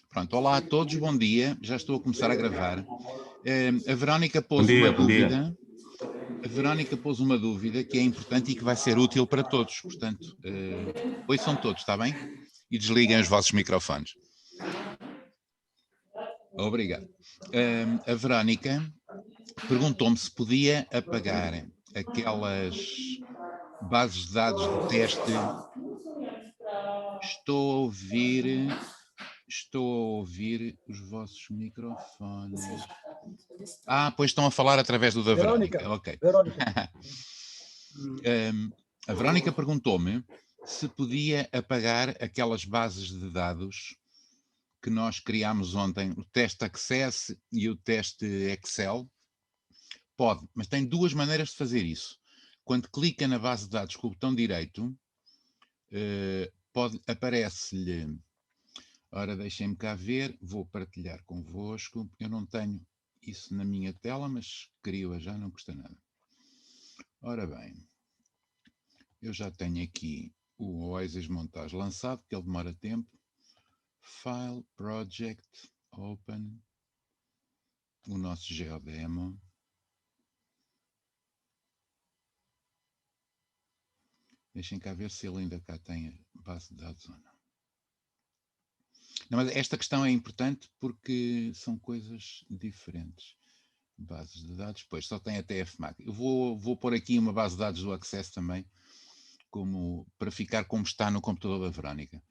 Pronto, olá a todos, bom dia. Já estou a começar a gravar. A Verónica Bom pôs dia, uma bom dia. dúvida. A Verónica pôs uma dúvida que é importante e que vai ser útil para todos. Portanto, ouçam todos, está bem? E desliguem os vossos microfones. Obrigado. A Verónica perguntou-me se podia apagar aquelas bases de dados de teste. Estou a ouvir os vossos microfones. Pois estão a falar através do da Verónica. Ok. A Verónica perguntou-me se podia apagar aquelas bases de dados que nós criámos ontem, o teste Access e o teste Excel. Pode, mas tem duas maneiras de fazer isso. Quando clica na base de dados com o botão direito, aparece-lhe... Ora, deixem-me cá ver, vou partilhar convosco. Eu não tenho isso na minha tela, mas crio-a já, não custa nada. Ora bem, eu já tenho aqui o Oasis Montage lançado, que ele demora tempo. File, Project, Open, o nosso Geodemo. Deixem cá ver se ele ainda cá tem a base de dados ou não. Não, mas esta questão é importante porque são coisas diferentes. Bases de dados, pois só tem a TF-MAC. Eu vou pôr aqui uma base de dados do Access também, para ficar como está no computador da Verónica.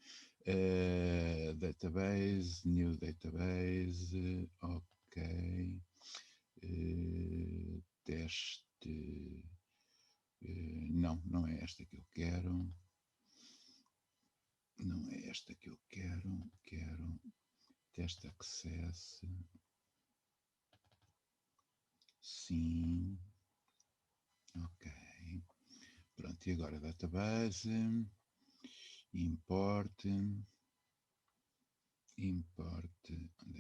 Database, New Database, ok. Teste. Não é esta que eu quero. Não é esta que eu quero. Quero teste Access. Sim. Ok. Pronto, e agora database. Import. Onde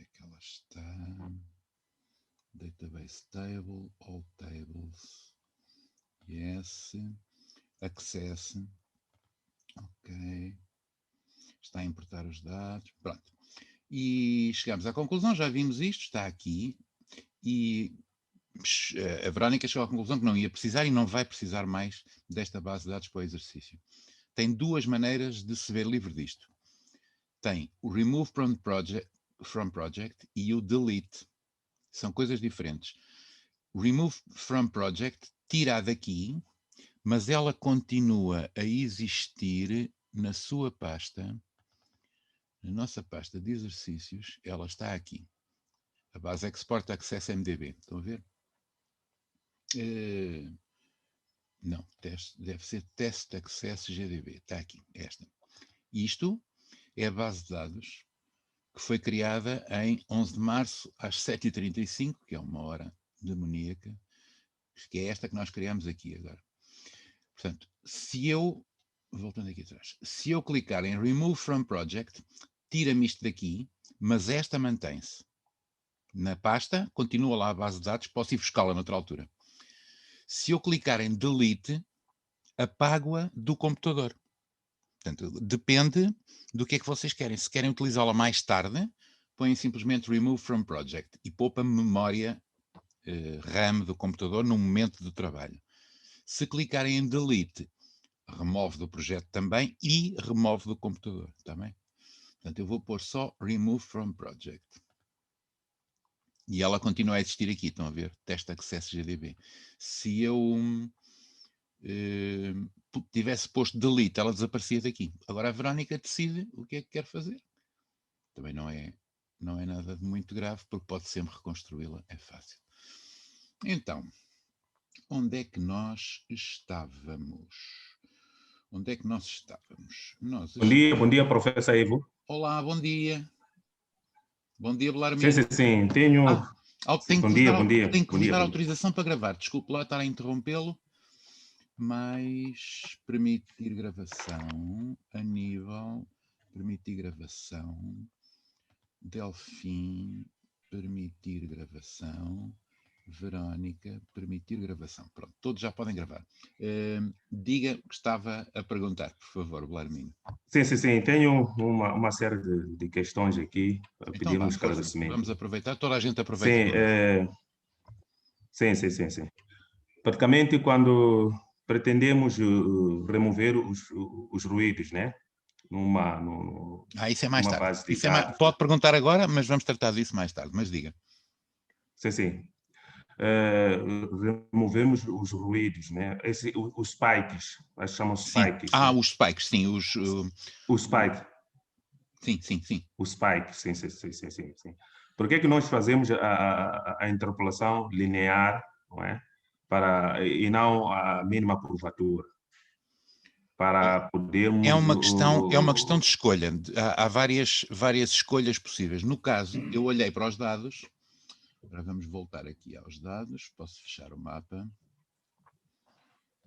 é que ela está? Database table, all tables. Yes. Access. Ok. Está a importar os dados. Pronto. E chegamos à conclusão, já vimos isto, está aqui. E a Verónica chegou à conclusão que não ia precisar e não vai precisar mais desta base de dados para o exercício. Tem duas maneiras de se ver livre disto. Tem o Remove from Project e o Delete. São coisas diferentes. O Remove from Project tira daqui, mas ela continua a existir na sua pasta, na nossa pasta de exercícios. Ela está aqui. A base Export Access MDB. Estão a ver? Não, deve ser Test Access GDB. Está aqui, esta. Isto é a base de dados que foi criada em 11 de março às 7h35, que é uma hora demoníaca, que é esta que nós criamos aqui agora. Portanto, voltando aqui atrás, se eu clicar em Remove from Project, tira-me isto daqui, mas esta mantém-se. Na pasta, continua lá a base de dados, posso ir buscá-la noutra altura. Se eu clicar em Delete, apago-a do computador. Portanto, depende do que é que vocês querem. Se querem utilizá-la mais tarde, põem simplesmente Remove from Project e poupa memória RAM do computador no momento do trabalho. Se clicarem em Delete, remove do projeto também e remove do computador também. Portanto, eu vou pôr só Remove from Project. E ela continua a existir aqui, estão a ver? Teste Access GDB. Se eu tivesse posto Delete, ela desaparecia daqui. Agora a Verónica decide o que é que quer fazer. Também não é nada de muito grave, porque pode sempre reconstruí-la, é fácil. Então, onde é que nós estávamos? Bom dia, professor Ivo. Olá, bom dia. Bom dia, Belarmino. Sim, tenho... Tenho bom que vos dia. dar autorização para gravar. Desculpe lá estar a interrompê-lo, mas permitir gravação a nível... Permitir gravação... Delfim... Permitir gravação... Verónica, permitir gravação. Pronto, todos já podem gravar. Diga o que estava a perguntar, por favor, Belarmino. Sim. Tenho uma série de questões aqui para Então, pedir um esclarecimento. vamos aproveitar, toda a gente aproveita. Sim. Praticamente, quando pretendemos remover os ruídos, né? Isso é mais numa tarde. base de dados. Pode perguntar agora, mas vamos tratar disso mais tarde. Mas diga. Sim. Removemos os ruídos, né? Os spikes, acho que chamam spikes. Né? Os spikes, sim. Os spikes. Sim. Os spikes, sim. Por que nós fazemos a interpolação linear, não é? E não a mínima curvatura? Para podermos... É uma questão de escolha. Há várias escolhas possíveis. No caso, eu olhei para os dados. Agora vamos voltar aqui aos dados. Posso fechar o mapa.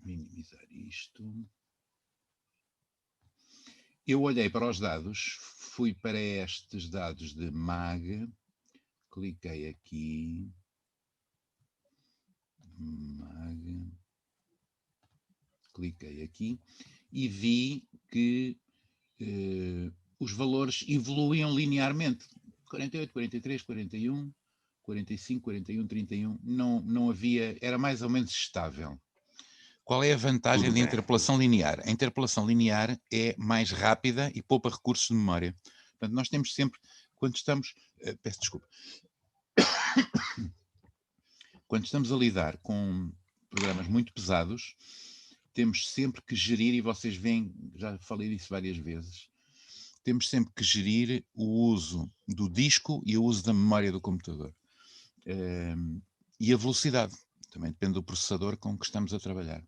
Minimizar isto. Eu olhei para os dados, fui para estes dados de MAG, cliquei aqui, MAG, cliquei aqui e vi que os valores evoluíam linearmente. 48, 43, 41, 45, 41, 31, não havia, era mais ou menos estável. Qual é a vantagem da interpolação linear? A interpolação linear é mais rápida e poupa recursos de memória. Portanto, nós temos sempre, quando estamos... peço desculpa. Quando estamos a lidar com programas muito pesados, temos sempre que gerir, e vocês veem, já falei disso várias vezes, temos sempre que gerir o uso do disco e o uso da memória do computador. E a velocidade. Também depende do processador com que estamos a trabalhar.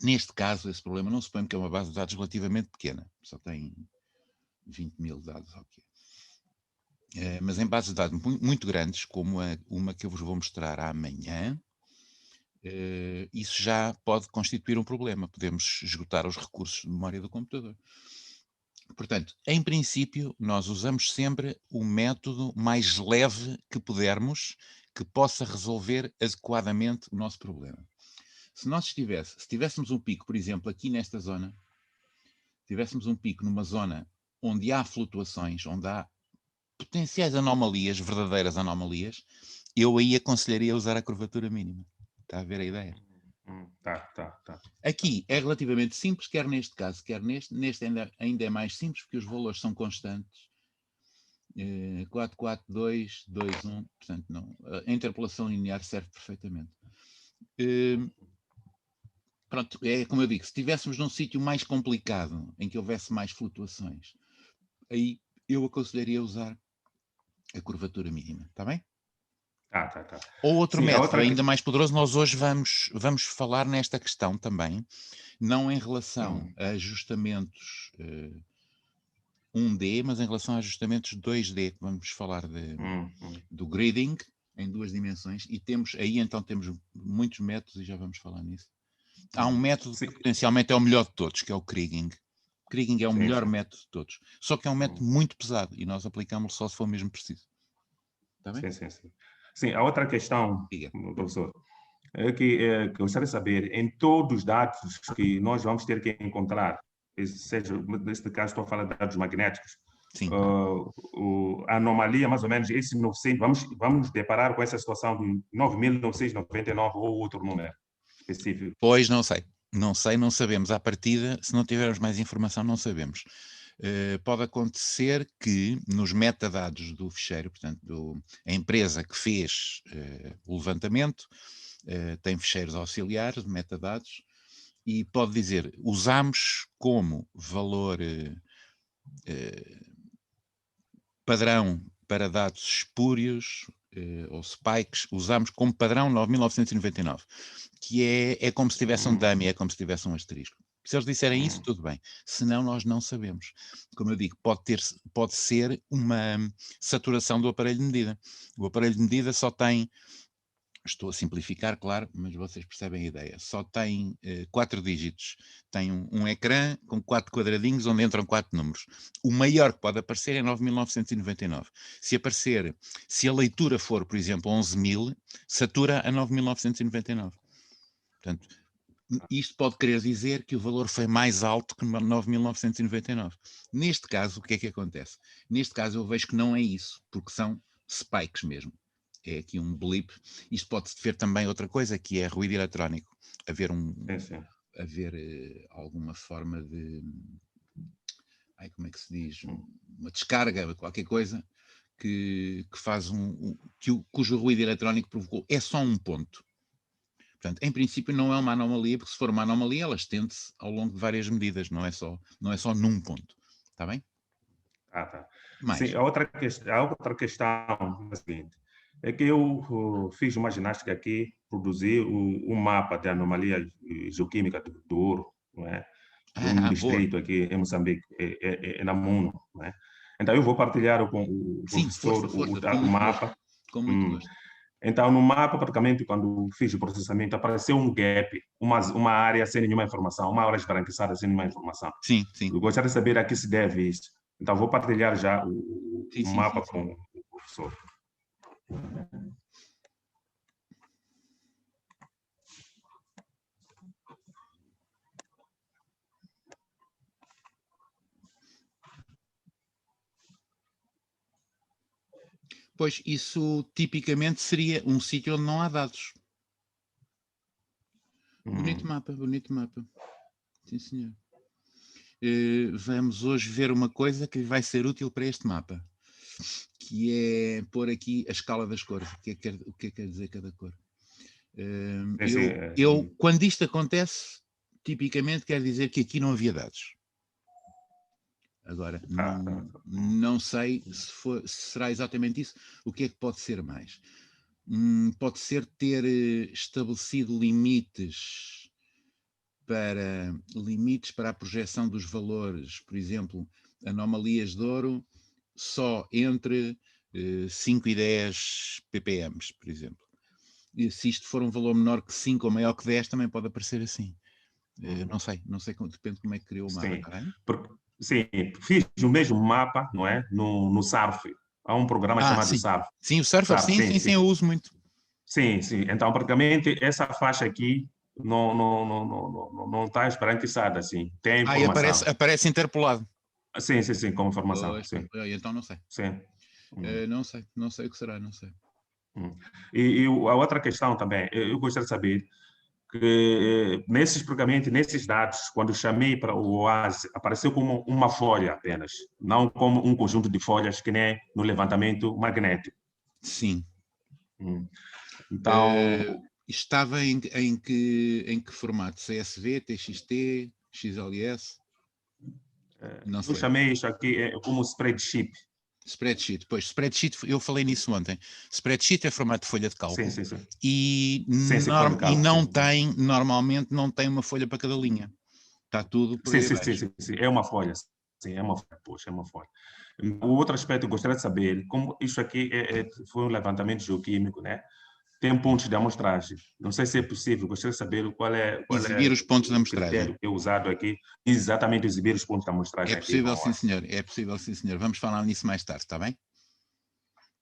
Neste caso, esse problema não se põe porque é uma base de dados relativamente pequena. Só tem 20 mil dados. Mas em bases de dados muito grandes, como uma que eu vos vou mostrar amanhã, isso já pode constituir um problema. Podemos esgotar os recursos de memória do computador. Portanto, em princípio, nós usamos sempre o método mais leve que pudermos, que possa resolver adequadamente o nosso problema. Se tivéssemos um pico, por exemplo, aqui nesta zona, tivéssemos um pico numa zona onde há flutuações, onde há potenciais anomalias, verdadeiras anomalias, eu aí aconselharia usar a curvatura mínima. Está a ver a ideia? Tá. Aqui é relativamente simples, quer neste caso, quer neste. Neste ainda é mais simples, porque os valores são constantes. 4, 4, 2, 2, 1. Portanto, não. A interpolação linear serve perfeitamente. Pronto, é como eu digo, se estivéssemos num sítio mais complicado, em que houvesse mais flutuações, aí eu aconselharia usar a curvatura mínima, está bem? Tá. Ou outro método ainda mais poderoso, nós hoje vamos falar nesta questão também, não em relação a ajustamentos 1D, mas em relação a ajustamentos 2D, vamos falar do gridding em 2 dimensões, e temos muitos métodos e já vamos falar nisso. Há um método que potencialmente é o melhor de todos, que é o Kriging. Kriging é o melhor método de todos. Só que é um método muito pesado e nós aplicamos só se for mesmo preciso. Está bem? Sim, a outra questão, professor, é que eu gostaria de saber, em todos os dados que nós vamos ter que encontrar, seja, neste caso estou a falar de dados magnéticos, a anomalia, mais ou menos, esse 900, vamos nos deparar com essa situação de 9.999 ou outro número específico? Pois, não sei. Não sabemos. À partida, se não tivermos mais informação, não sabemos. Pode acontecer que nos metadados do ficheiro, portanto, a empresa que fez o levantamento tem ficheiros auxiliares de metadados e pode dizer, usamos como valor padrão para dados espúrios ou spikes, usamos como padrão 9.999, que é como se tivesse um dummy, é como se tivesse um asterisco. Se eles disserem isso, tudo bem. Senão, nós não sabemos. Como eu digo, pode ser uma saturação do aparelho de medida. O aparelho de medida só tem Estou a simplificar, claro, mas vocês percebem a ideia. Só tem 4 dígitos. Tem um ecrã com 4 quadradinhos onde entram 4 números. O maior que pode aparecer é 9.999. Se aparecer, se a leitura for, por exemplo, 11.000, satura a 9.999. Portanto, isto pode querer dizer que o valor foi mais alto que 9.999. Neste caso, o que é que acontece? Neste caso eu vejo que não é isso, porque são spikes mesmo. É aqui um blip. Isto pode ver também outra coisa, que é ruído eletrónico. Haver alguma forma de... como é que se diz? Uma descarga, qualquer coisa, que faz cujo ruído eletrónico provocou. É só um ponto. Portanto, em princípio não é uma anomalia, porque se for uma anomalia, ela estende-se ao longo de várias medidas, não é só num ponto. Está bem? Tá. Mais. Sim, a outra questão é a seguinte, é que eu fiz uma ginástica aqui, produzi um mapa de anomalia geoquímica do ouro, não é? De um distrito aqui em Moçambique, é na Muno, não é? Então eu vou partilhar com o professor o mapa. Com muito gosto. Então, no mapa, praticamente, quando fiz o processamento, apareceu um gap, uma área sem nenhuma informação, uma área esbranquiçada sem nenhuma informação. Sim, sim. Eu gostaria de saber a que se deve isso. Então, vou partilhar já o mapa com o professor. Pois, isso tipicamente seria um sítio onde não há dados. Bonito mapa, bonito mapa. Sim, senhor. Vamos hoje ver uma coisa que vai ser útil para este mapa, que é pôr aqui a escala das cores. O que é que quer dizer cada cor? Quando isto acontece, tipicamente quer dizer que aqui não havia dados. Agora, não sei se será exatamente isso. O que é que pode ser mais? Pode ser ter estabelecido limites para a projeção dos valores, por exemplo, anomalias de ouro só entre 5 e 10 ppm, por exemplo. E se isto for um valor menor que 5 ou maior que 10, também pode aparecer assim. Não sei, depende de como é que criou o mapa. Sim, fiz o mesmo mapa, não é? No Surf. Há um programa chamado Surf. Sim, o Surfer, sim, eu uso muito. Sim. Então, praticamente, essa faixa aqui não está esbranquiçada, assim. Tem informação. Aparece interpolado. Sim, com informação. Sim. Então não sei. Sim. Não sei o que será, não sei. E a outra questão também, eu gostaria de saber que nesses dados, quando chamei para o OASE, apareceu como uma folha apenas, não como um conjunto de folhas que nem no levantamento magnético. Sim. Então... estava em que formato? CSV, TXT, XLS? Não sei. Eu chamei isso aqui como spreadsheet. Spreadsheet, pois, spreadsheet, eu falei nisso ontem. Spreadsheet é formato de folha de cálculo. Sim. E normalmente não tem uma folha para cada linha. Está tudo por aí abaixo. Sim, é uma folha. Sim, é uma folha. Poxa, é uma folha. O outro aspecto que eu gostaria de saber, como isso aqui foi um levantamento geoquímico, né? Tem pontos de amostragem. Não sei se é possível, gostaria de saber qual é os pontos de amostragem. Critério que é usado aqui, exatamente exibir os pontos de amostragem. É possível, sim, senhor. É possível, sim, senhor. Vamos falar nisso mais tarde, está bem?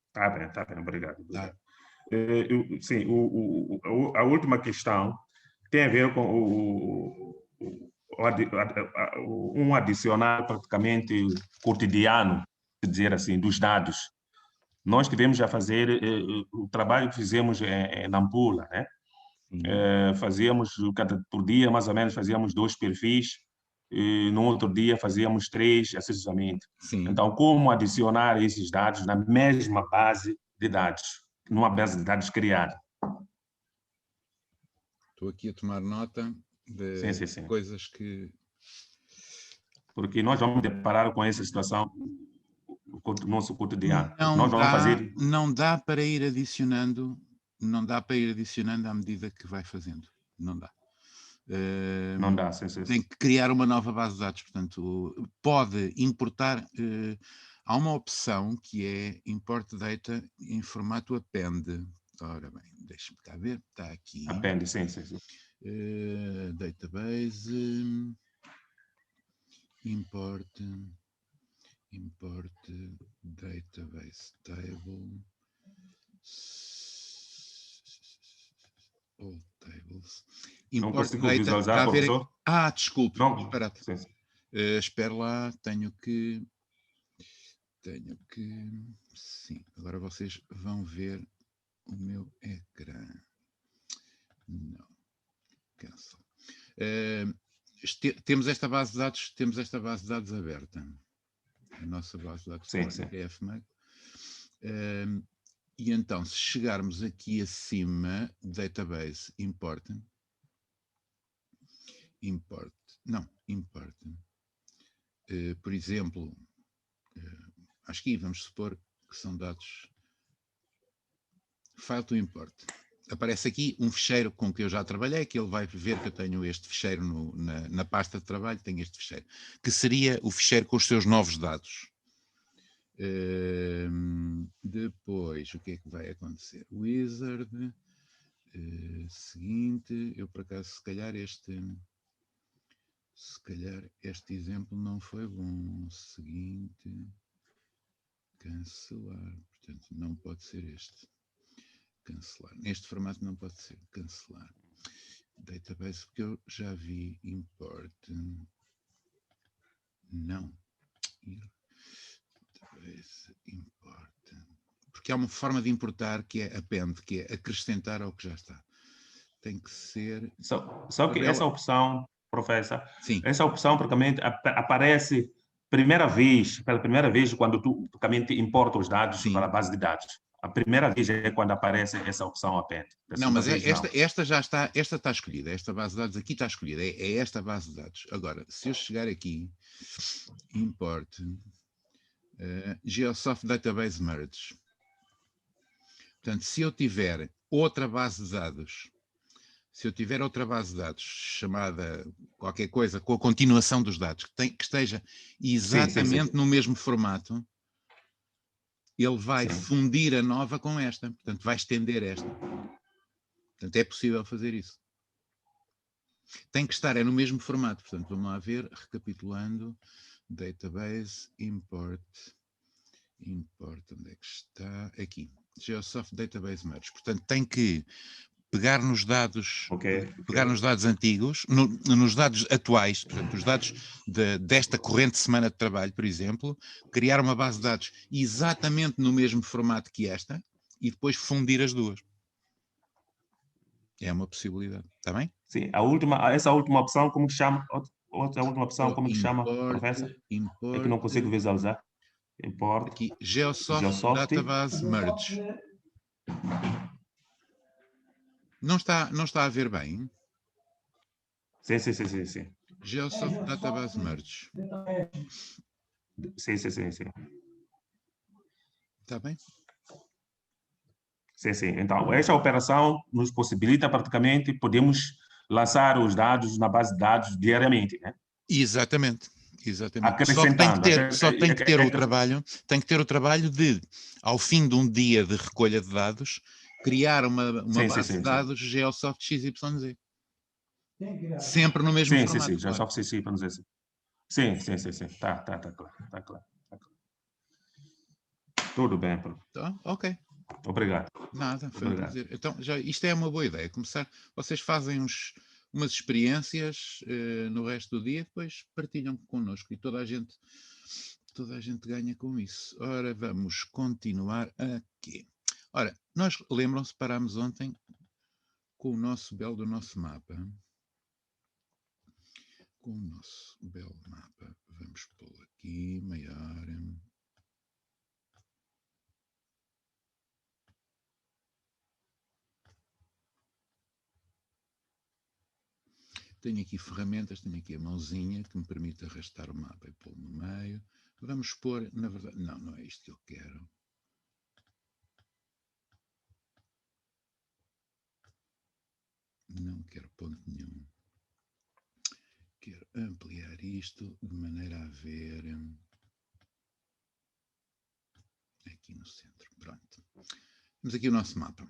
Está bem. Obrigado. Sim, a última questão tem a ver com um adicional praticamente cotidiano, dizer assim, dos dados. Nós tivemos a fazer o trabalho que fizemos em Nampula, né? Fazíamos por dia, mais ou menos, fazíamos 2 perfis, e no outro dia fazíamos 3, acessivamente. Então, como adicionar esses dados na mesma base de dados, numa base de dados criada? Estou aqui a tomar nota de coisas que... Porque nós vamos deparar com essa situação no nosso cotidiano. Não dá para ir adicionando à medida que vai fazendo. Não dá. Não dá, tem que criar uma nova base de dados. Portanto, pode importar. Há uma opção que é Import Data em formato Append. Ora bem, deixa-me cá ver, está aqui. Apêndice, sim. Database, import database table, all tables. Não Import consigo data, visualizar, professor? Desculpe, não. disparate. Sim. Espera lá, tenho que... Sim, agora vocês vão ver o meu ecrã. Não. Cancel. Temos esta base de dados aberta. A nossa base de dados FMAG. E então, se chegarmos aqui acima, database, import. Por exemplo, aqui vamos supor que são dados file to import. Aparece aqui um ficheiro com que eu já trabalhei, que ele vai ver que eu tenho este ficheiro na pasta de trabalho, tenho este ficheiro, que seria o ficheiro com os seus novos dados. Depois, o que é que vai acontecer? Wizard, seguinte, eu por acaso, se calhar este exemplo não foi bom. Seguinte, cancelar, portanto não pode ser este. Cancelar. Neste formato não pode ser cancelar. Database, porque eu já vi import. Não. Database import. Porque há uma forma de importar que é append, que é acrescentar ao que já está. Tem que ser... Só que essa opção, professor, sim, essa opção praticamente aparece pela primeira vez quando tu praticamente importa os dados sim, para a base de dados. A primeira vez é quando aparece essa opção append. Não, mas esta já está, esta está escolhida, esta base de dados aqui está escolhida, é esta base de dados. Agora, se eu chegar aqui, import Geosoft Database Merge. Portanto, se eu tiver outra base de dados, chamada qualquer coisa, com a continuação dos dados, que esteja exatamente no mesmo formato, ele vai fundir a nova com esta, portanto, vai estender esta. Portanto, é possível fazer isso. Tem que estar no mesmo formato. Portanto, vamos lá ver, recapitulando, database, import, onde é que está? Aqui, Geosoft Database Merge. Portanto, tem que pegar nos dados, pegar nos dados antigos, nos dados atuais, portanto, os dados desta corrente semana de trabalho, por exemplo, criar uma base de dados exatamente no mesmo formato que esta e depois fundir as duas. É uma possibilidade, está bem? Sim, essa última opção, como que chama? Outra última opção, como que chama, professor? É que não consigo visualizar. Import. Aqui, Geosoft Database Merge. Não está a ver bem? Sim. Geosoft Database Merge. Sim. Está bem? Sim. Então, esta operação nos possibilita praticamente podemos lançar os dados na base de dados diariamente, né? Exatamente. Acrescentando. Só tem que ter o trabalho de, ao fim de um dia de recolha de dados, criar uma base de dados Geosoft XYZ. Sempre no mesmo formato. Sim. Geosoft CC, para dizer assim. Sim. Tá claro. Tudo bem, Bruno. Tá, ok. Obrigado. Nada, foi um prazer. Então, isto é uma boa ideia. Vocês fazem umas experiências no resto do dia, depois partilham connosco e toda a gente ganha com isso. Ora, vamos continuar aqui. Ora, nós lembram-se, parámos ontem com o nosso belo mapa. Com o nosso belo mapa. Vamos pô-lo aqui, maior. Tenho aqui ferramentas, tenho aqui a mãozinha que me permite arrastar o mapa e pô-lo no meio. Vamos pôr, na verdade, não é isto que eu quero. Não quero ponto nenhum. Quero ampliar isto de maneira a ver aqui no centro. Pronto. Temos aqui o nosso mapa.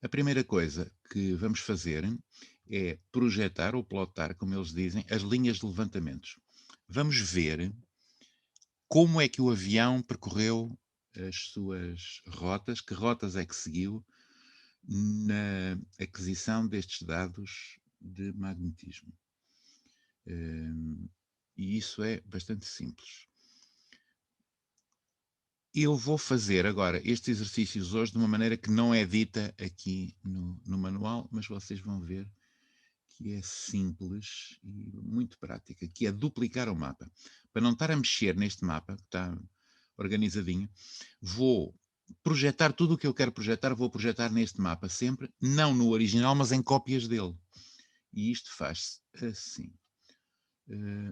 A primeira coisa que vamos fazer é projetar ou plotar, como eles dizem, as linhas de levantamentos. Vamos ver como é que o avião percorreu as suas rotas, que rotas é que seguiu na aquisição destes dados de magnetismo. E isso é bastante simples. Eu vou fazer agora estes exercícios hoje de uma maneira que não é dita aqui no manual, mas vocês vão ver que é simples e muito prática, que é duplicar o mapa. Para não estar a mexer neste mapa, que está organizadinho, vou projetar tudo o que eu quero projetar, vou projetar neste mapa sempre, não no original, mas em cópias dele. E isto faz-se assim.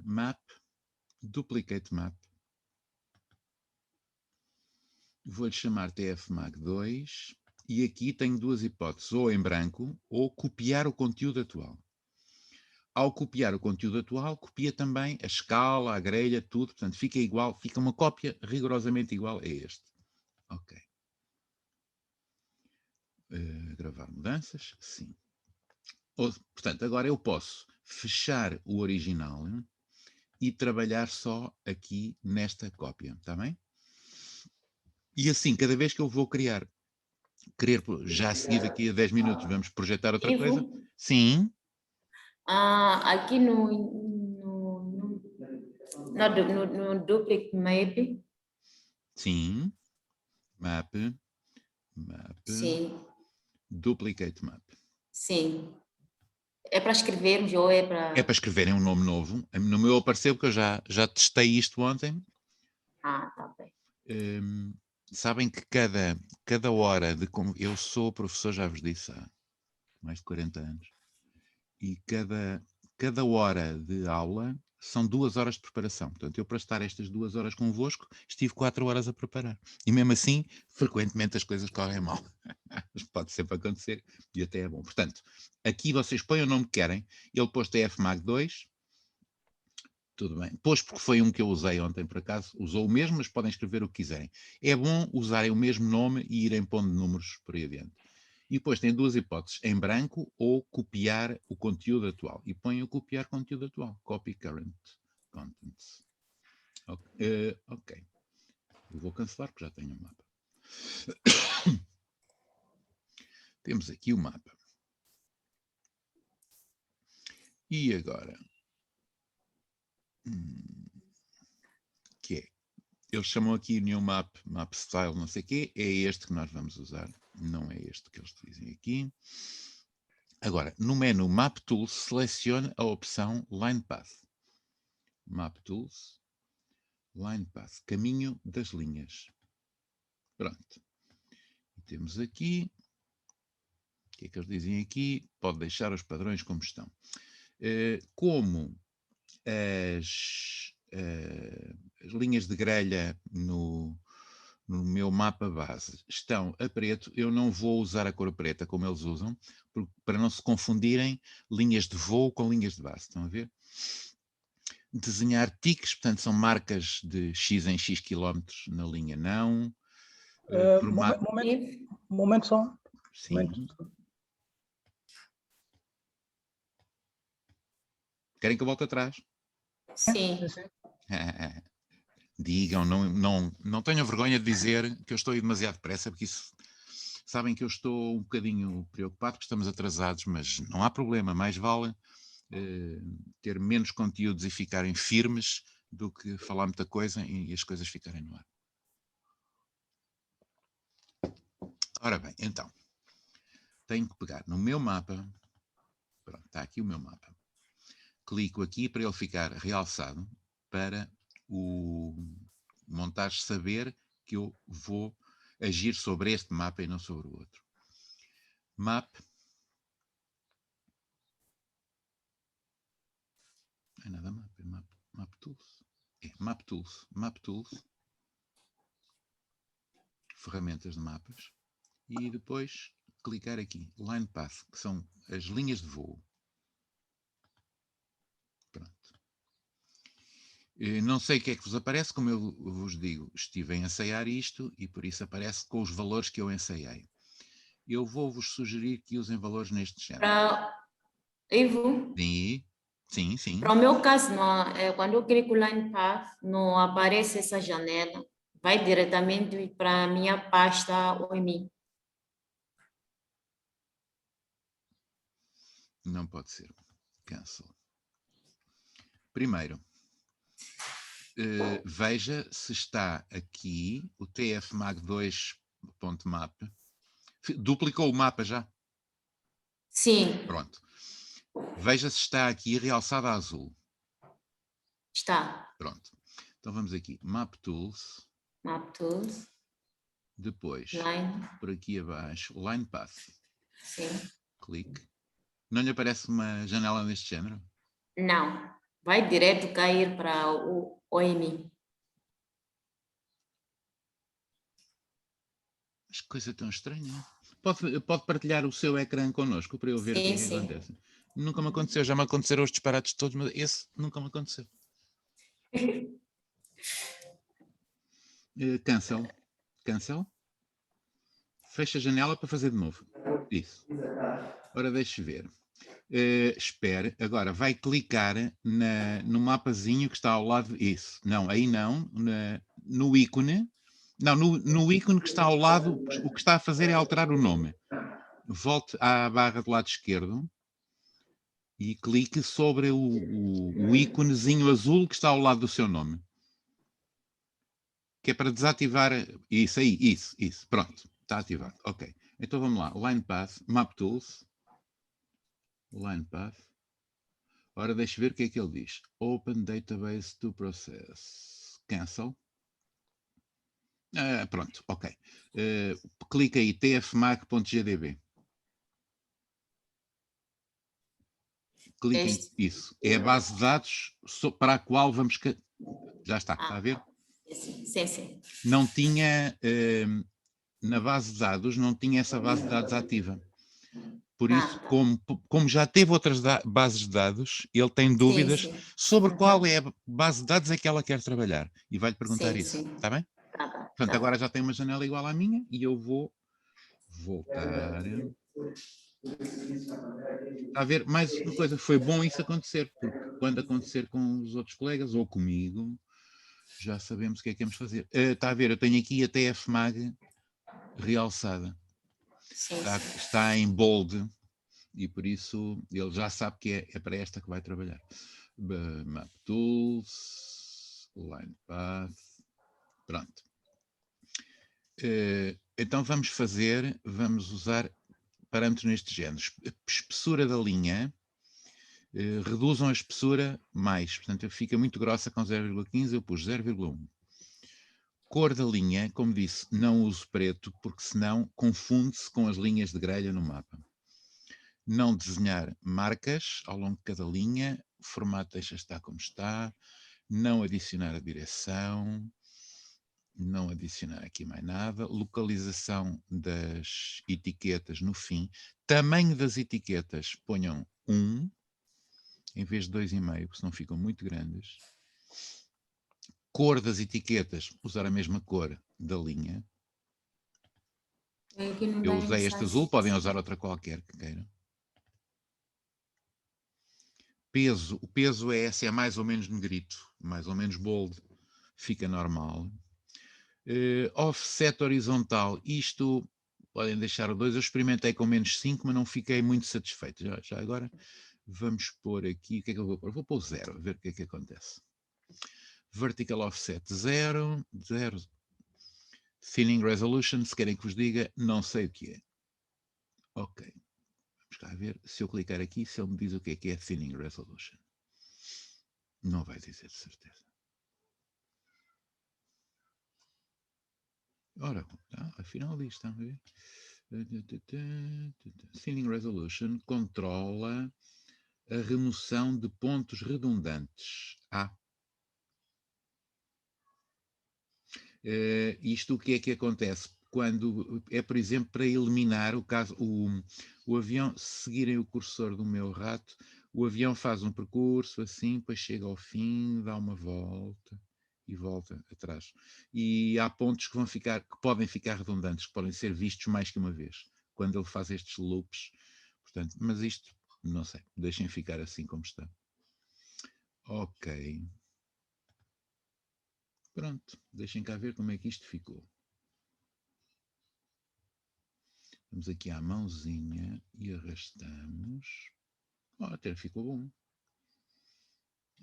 Map, duplicate map. Vou-lhe chamar TF-Mag2 e aqui tenho duas hipóteses, ou em branco ou copiar o conteúdo atual. Ao copiar o conteúdo atual, copia também a escala, a grelha, tudo, portanto fica igual, fica uma cópia rigorosamente igual a este. Ok. Gravar mudanças? Sim. Portanto, agora eu posso fechar o original e trabalhar só aqui nesta cópia, está bem? E assim, cada vez que eu vou querer já a seguir daqui a 10 minutos vamos projetar outra Ivo, coisa. Sim. Aqui no duplicate map. Sim. Map. Sim. Duplicate map. Sim. É para escrevermos ou é para... É para escreverem um nome novo. No meu apareceu, porque eu já testei isto ontem. Tá bem. Sabem que cada hora de... Eu sou professor, já vos disse, há mais de 40 anos. E cada hora de aula são 2 horas de preparação. Portanto, eu para estar estas 2 horas convosco, estive 4 horas a preparar. E mesmo assim, frequentemente as coisas correm mal. Mas pode sempre acontecer e até é bom. Portanto, aqui vocês põem o nome que querem. Ele pôs TF-Mag2. Tudo bem. Pôs porque foi um que eu usei ontem, por acaso. Usou o mesmo, mas podem escrever o que quiserem. É bom usarem o mesmo nome e irem pondo números por aí adiante. E depois tem duas hipóteses, em branco ou copiar o conteúdo atual. E põe o copiar conteúdo atual. Copy current contents. Ok. Eu vou cancelar porque já tenho o mapa. Temos aqui o mapa. E agora? Que é? Eles chamam aqui New Map, Map Style, não sei o quê. É este que nós vamos usar. Não é este que eles dizem aqui. Agora, no menu Map Tools, selecione a opção Line Path. Map Tools, Line Path, caminho das linhas. Pronto. E temos aqui, o que é que eles dizem aqui? Pode deixar os padrões como estão. Como as linhas de grelha no meu mapa base estão a preto, eu não vou usar a cor preta como eles usam, para não se confundirem linhas de voo com linhas de base. Estão a ver? Desenhar tiques, portanto são marcas de X em X quilómetros na linha, não. Momento só. Sim. Momento. Querem que eu volte atrás? Sim. Digam, não tenham vergonha de dizer que eu estou demasiado depressa, porque isso, sabem que eu estou um bocadinho preocupado, porque estamos atrasados, mas não há problema, mais vale ter menos conteúdos e ficarem firmes do que falar muita coisa e as coisas ficarem no ar. Ora bem, então, tenho que pegar no meu mapa, pronto, está aqui o meu mapa, clico aqui para ele ficar realçado, para o montagem saber que eu vou agir sobre este mapa e não sobre o outro. Map. Não é nada map, é map tools. É map tools. Map tools. Ferramentas de mapas. E depois clicar aqui. Line path, que são as linhas de voo. Pronto. Não sei o que é que vos aparece, como eu vos digo, estive a ensaiar isto e por isso aparece com os valores que eu ensaiei. Eu vou-vos sugerir que usem valores neste género. Ivo, Sim. para o meu caso, quando eu clico lá em Path, não aparece essa janela. Vai diretamente para a minha pasta OMI. Não pode ser. Cancel. Primeiro, veja se está aqui o tfmag2.map. Duplicou o mapa já? Sim. Pronto. Veja se está aqui realçado a azul. Está. Pronto. Então vamos aqui. Map Tools. Map Tools. Depois, Line. por aqui abaixo, Line Path. Sim. Clique. Não lhe aparece uma janela deste género? Não. Vai direto cair para o OMI. Mas que coisa tão estranha. Pode partilhar o seu ecrã connosco para eu ver o que é que acontece? Nunca me aconteceu. Já me aconteceram os disparates todos, mas esse nunca me aconteceu. Cancel. Cancel. Fecha a janela para fazer de novo. Isso. Ora, deixe ver. Espere. Agora, vai clicar no mapazinho que está ao lado. Isso. Não, aí não. No ícone. Não, no ícone que está ao lado, o que está a fazer é alterar o nome. Volte à barra do lado esquerdo e clique sobre o íconezinho azul que está ao lado do seu nome. Que é para desativar isso aí, isso. Pronto, está ativado. Ok. Então vamos lá. Line Path, Map Tools. Line Path. Ora, deixa ver o que é que ele diz. Open Database to Process. Cancel. Pronto, ok. Clica aí, tfmag.gdb. Clique em isso. É a base de dados para a qual vamos... Já está a ver? Sim. Não tinha... na base de dados, não tinha essa base de dados ativa. Por isso, como já teve outras bases de dados, ele tem dúvidas sobre qual é a base de dados é que ela quer trabalhar. E vai-lhe perguntar isso. Está bem? Portanto, agora já tem uma janela igual à minha e eu vou voltar. Está a ver? Mais uma coisa, foi bom isso acontecer, porque quando acontecer com os outros colegas ou comigo, já sabemos o que é que vamos fazer. Está a ver? Eu tenho aqui a TFMag realçada. Está em bold. E por isso ele já sabe que é para esta que vai trabalhar. Map Tools, Line Path, pronto. Então vamos usar parâmetros neste género. Espessura da linha, reduzam a espessura mais, portanto fica muito grossa com 0,15, eu pus 0,1. Cor da linha, como disse, não uso preto, porque senão confunde-se com as linhas de grelha no mapa. Não desenhar marcas ao longo de cada linha, o formato deixa estar como está, não adicionar a direção, não adicionar aqui mais nada, localização das etiquetas no fim, tamanho das etiquetas, ponham 1, em vez de 2,5, porque senão ficam muito grandes. Cor das etiquetas, usar a mesma cor da linha. Eu usei este azul, podem usar outra qualquer que queiram. Peso, o peso é mais ou menos negrito, mais ou menos bold, fica normal. Offset horizontal, isto podem deixar o 2, eu experimentei com menos 5, mas não fiquei muito satisfeito. Já agora vamos pôr aqui, o que é que eu vou pôr? Vou pôr 0, a ver o que é que acontece. Vertical offset 0. Thinning resolution, se querem que vos diga, não sei o que é. Ok, vamos cá ver, se eu clicar aqui, se ele me diz o que é thinning resolution. Não vai dizer de certeza. Ora, afinal diz, estão a ver? Thinning resolution controla a remoção de pontos redundantes. Isto o que é que acontece? Quando é, por exemplo, para eliminar o avião, se seguirem o cursor do meu rato, o avião faz um percurso assim, depois chega ao fim, dá uma volta e volta atrás. E há pontos que podem ficar redundantes, que podem ser vistos mais que uma vez. quando ele faz estes loops. Portanto, mas isto, não sei, deixem ficar assim como está. Ok. Pronto, deixem cá ver como é que isto ficou. Vamos aqui à mãozinha e arrastamos. Oh, até ficou bom.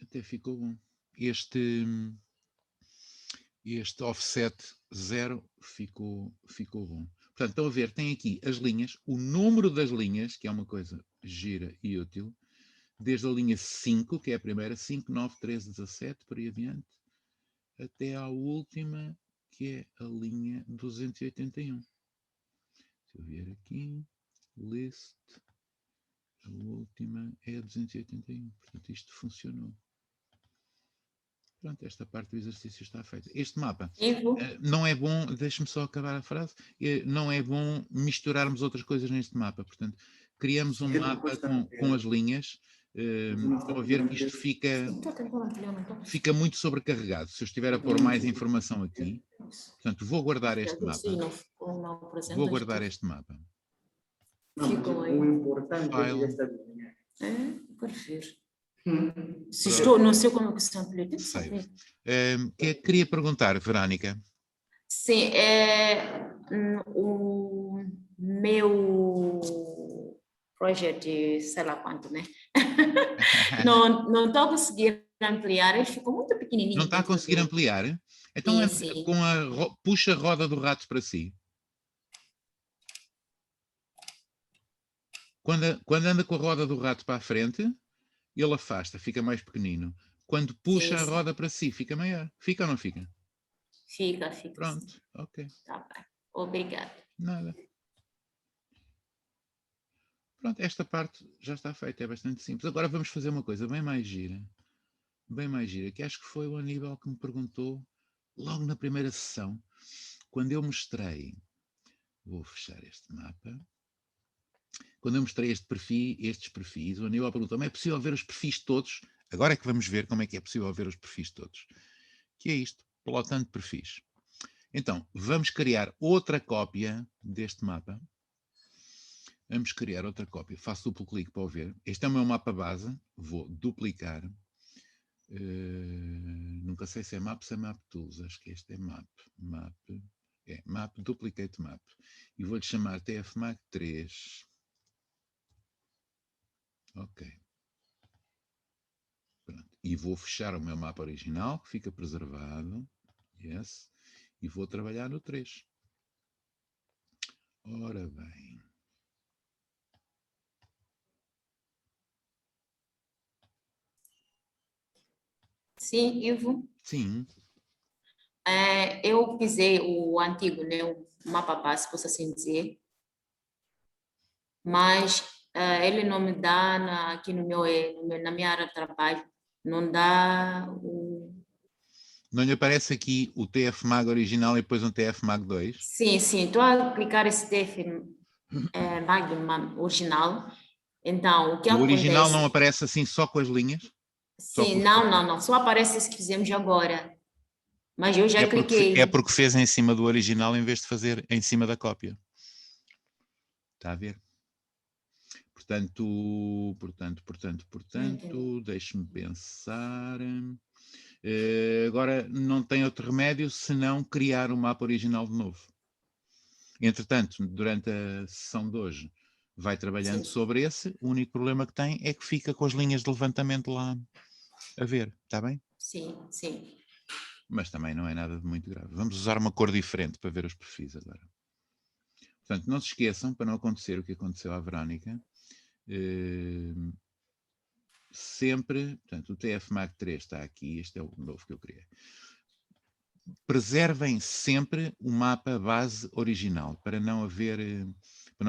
Até ficou bom. Este offset 0 ficou bom. Portanto, estão a ver, tem aqui as linhas, o número das linhas, que é uma coisa gira e útil, desde a linha 5, que é a primeira, 5, 9, 13, 17, por aí adiante, até à última, que é a linha 281. Deixa eu ver aqui, list, a última é a 281. Portanto, isto funcionou. Pronto, esta parte do exercício está feita. Este mapa não é bom, deixe-me só acabar a frase, não é bom misturarmos outras coisas neste mapa. Portanto, criamos um mapa com as linhas. Estão a ver que isto fica muito sobrecarregado. Se eu estiver a pôr mais informação aqui, portanto, vou guardar este mapa. Vou guardar este mapa. File. Prefiro. Se estou, não sei como é que se amplifica. Queria perguntar, Verônica. Sim, o meu projeto, sei lá quanto, né? não estou a conseguir ampliar, ele ficou muito pequenininho. Não está a conseguir ampliar? Então, sim. puxa a roda do rato para si. Quando anda com a roda do rato para a frente, ele afasta, fica mais pequenino. Quando puxa a roda para si, fica maior. Fica ou não fica? Fica. Pronto, sim. ok. Tá bem. Obrigada. Nada. Pronto, esta parte já está feita, é bastante simples. Agora vamos fazer uma coisa bem mais gira, que acho que foi o Aníbal que me perguntou logo na primeira sessão, quando eu mostrei, vou fechar este mapa, quando eu mostrei estes perfis, o Aníbal perguntou-me, é possível ver os perfis todos? Agora é que vamos ver como é que é possível ver os perfis todos. Que é isto, plotando perfis. Então, vamos criar outra cópia deste mapa. Vamos criar outra cópia. Faço duplo clique para o ver. Este é o meu mapa base. Vou duplicar. Nunca sei se é map, se é map tools. Acho que este é map. Map, duplicate map. E vou-lhe chamar TFMAG 3. Ok. Pronto. E vou fechar o meu mapa original, que fica preservado. Yes. E vou trabalhar no 3. Ora bem. Sim, Ivo? Sim. Eu pisei o antigo, né, o mapa base, posso assim dizer, mas ele não me dá aqui na minha área de trabalho, não dá o... Não lhe aparece aqui o TFMAG original e depois um TFMAG 2? Sim, estou a clicar esse TFMAG original, então o que O original acontece... não aparece assim só com as linhas? Sim, não, só aparece esse que fizemos agora. Mas eu já cliquei. É porque fez em cima do original em vez de fazer em cima da cópia. Está a ver? Portanto, deixe-me pensar. Agora não tem outro remédio senão criar o mapa original de novo. Entretanto, durante a sessão de hoje, vai trabalhando sobre esse. O único problema que tem é que fica com as linhas de levantamento lá a ver. Está bem? Sim. Mas também não é nada de muito grave. Vamos usar uma cor diferente para ver os perfis agora. Portanto, não se esqueçam, para não acontecer o que aconteceu à Verônica, sempre, portanto, o TFMAG 3 está aqui, este é o novo que eu criei. Preservem sempre o mapa base original, para não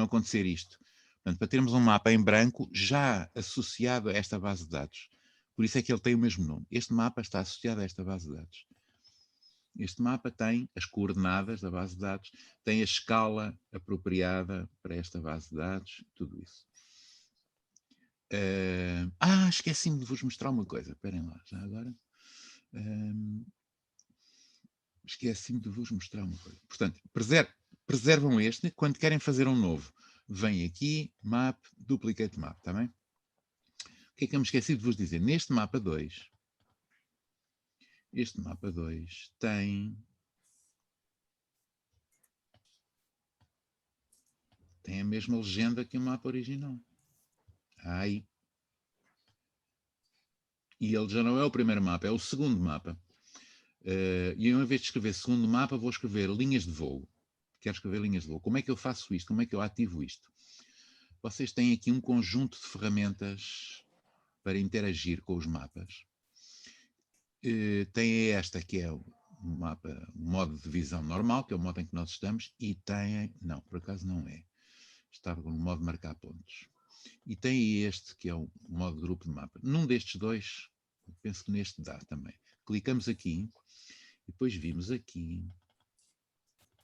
acontecer isto. Portanto, para termos um mapa em branco já associado a esta base de dados. Por isso é que ele tem o mesmo nome. Este mapa está associado a esta base de dados. Este mapa tem as coordenadas da base de dados, tem a escala apropriada para esta base de dados, tudo isso. Esqueci-me de vos mostrar uma coisa. Esperem lá, já agora. Esqueci-me de vos mostrar uma coisa. Portanto, preservam este. Quando querem fazer um novo, vem aqui, map, duplicate map, está bem? O que é que eu me esqueci de vos dizer? Neste mapa 2, este mapa 2 tem a mesma legenda que o mapa original. Aí. E ele já não é o primeiro mapa, é o segundo mapa. E eu, em vez de escrever segundo mapa, vou escrever linhas de voo. Quero escrever linhas de voo. Como é que eu faço isto? Como é que eu ativo isto? Vocês têm aqui um conjunto de ferramentas para interagir com os mapas. Tem esta que é o mapa, o modo de visão normal, que é o modo em que nós estamos, e tem, não, por acaso não é. Estava no modo de marcar pontos. E tem este que é o modo grupo de mapa. Num destes dois, penso que neste dá também. Clicamos aqui, e depois vimos aqui.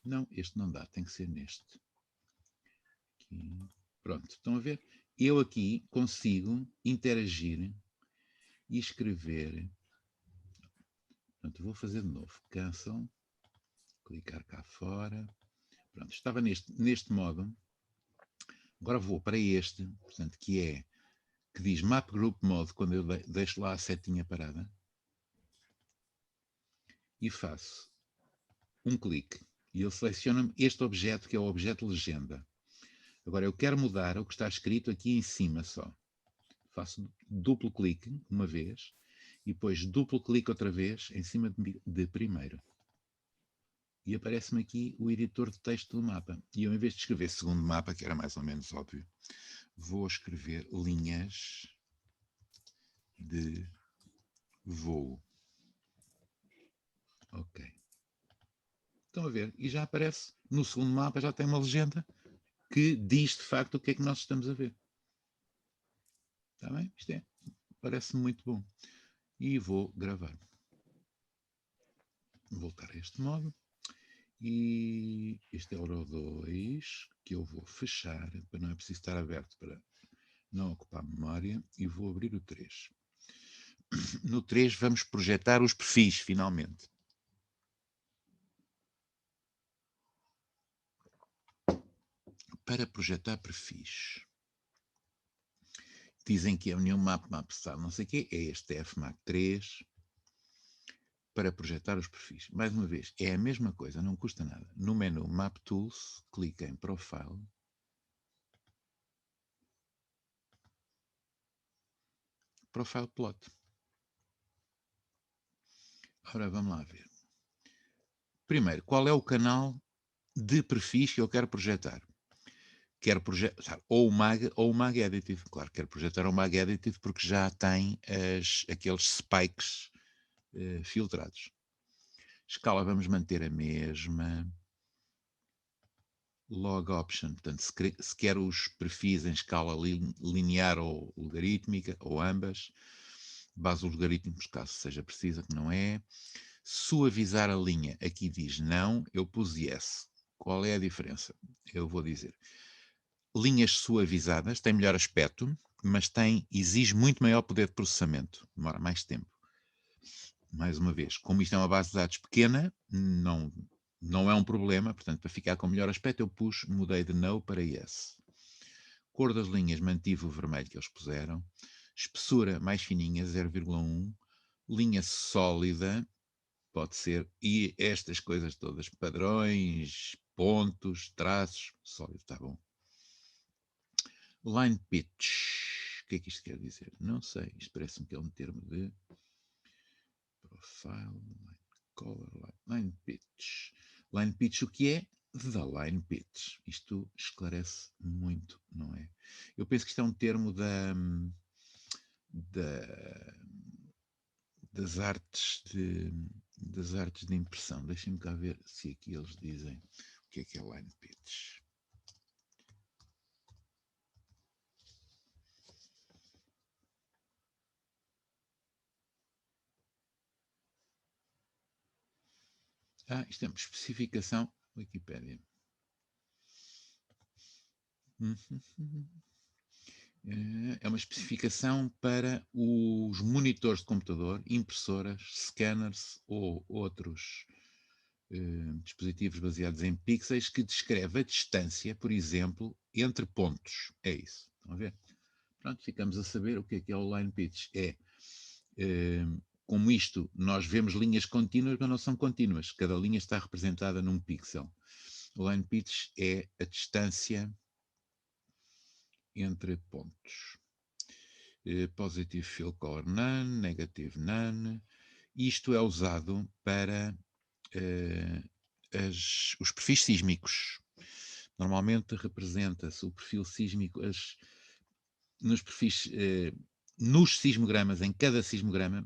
Não, este não dá, tem que ser neste. Aqui. Pronto, estão a ver? Eu aqui consigo interagir e escrever. Portanto, vou fazer de novo. Cancel. Clicar cá fora. Pronto, estava neste modo. Agora vou para este, portanto, que diz Map Group Mode, quando eu deixo lá a setinha parada. E faço um clique. E ele seleciona-me este objeto, que é o objeto legenda. Agora, eu quero mudar o que está escrito aqui em cima só. Faço duplo clique, uma vez, e depois duplo clique outra vez em cima de primeiro. E aparece-me aqui o editor de texto do mapa. E eu, em vez de escrever segundo mapa, que era mais ou menos óbvio, vou escrever linhas de voo. Ok. Estão a ver? E já aparece, no segundo mapa já tem uma legenda que diz de facto o que é que nós estamos a ver. Está bem? Isto parece-me muito bom. E vou gravar. Vou voltar a este modo. E este é o RAW 2, que eu vou fechar, para não é preciso estar aberto para não ocupar memória, e vou abrir o 3. No 3 vamos projetar os perfis, finalmente. Para projetar perfis. Dizem que é o New Map Style, não sei o quê, é este FMAC 3, para projetar os perfis. Mais uma vez, é a mesma coisa, não custa nada. No menu Map Tools, clica em Profile. Profile Plot. Ora, vamos lá ver. Primeiro, qual é o canal de perfis que eu quero projetar? Quero projetar ou o Mag Edited. Claro, quero projetar o Mag Edited porque já tem aqueles spikes filtrados. Escala vamos manter a mesma. Log Option, portanto, se quer os perfis em escala linear ou logarítmica, ou ambas. Base logarítmicos, caso seja precisa, que não é. Suavizar a linha, aqui diz não, eu pus yes. Qual é a diferença? Eu vou dizer. Linhas suavizadas têm melhor aspecto, mas exige muito maior poder de processamento. Demora mais tempo. Mais uma vez, como isto é uma base de dados pequena, não é um problema. Portanto, para ficar com melhor aspecto, eu mudei de no para yes. Cor das linhas, mantive o vermelho que eles puseram. Espessura mais fininha, 0,1. Linha sólida, pode ser, e estas coisas todas, padrões, pontos, traços, sólido, está bom. Line pitch, o que é que isto quer dizer? Não sei, isto parece-me que é um termo de profile, line color, line pitch. Line pitch, o que é? Da line pitch. Isto esclarece muito, não é? Eu penso que isto é um termo das artes de impressão. Deixem-me cá ver se aqui eles dizem o que é line pitch. Isto é uma especificação Wikipédia. É uma especificação para os monitores de computador, impressoras, scanners ou outros dispositivos baseados em pixels que descreve a distância, por exemplo, entre pontos. É isso. Estão a ver? Pronto, ficamos a saber o que é o line pitch. Como isto, nós vemos linhas contínuas, mas não são contínuas. Cada linha está representada num pixel. O line pitch é a distância entre pontos. Positive fill color none, negative none. Isto é usado para os perfis sísmicos. Normalmente representa-se o perfil sísmico nos perfis, nos sismogramas, em cada sismograma.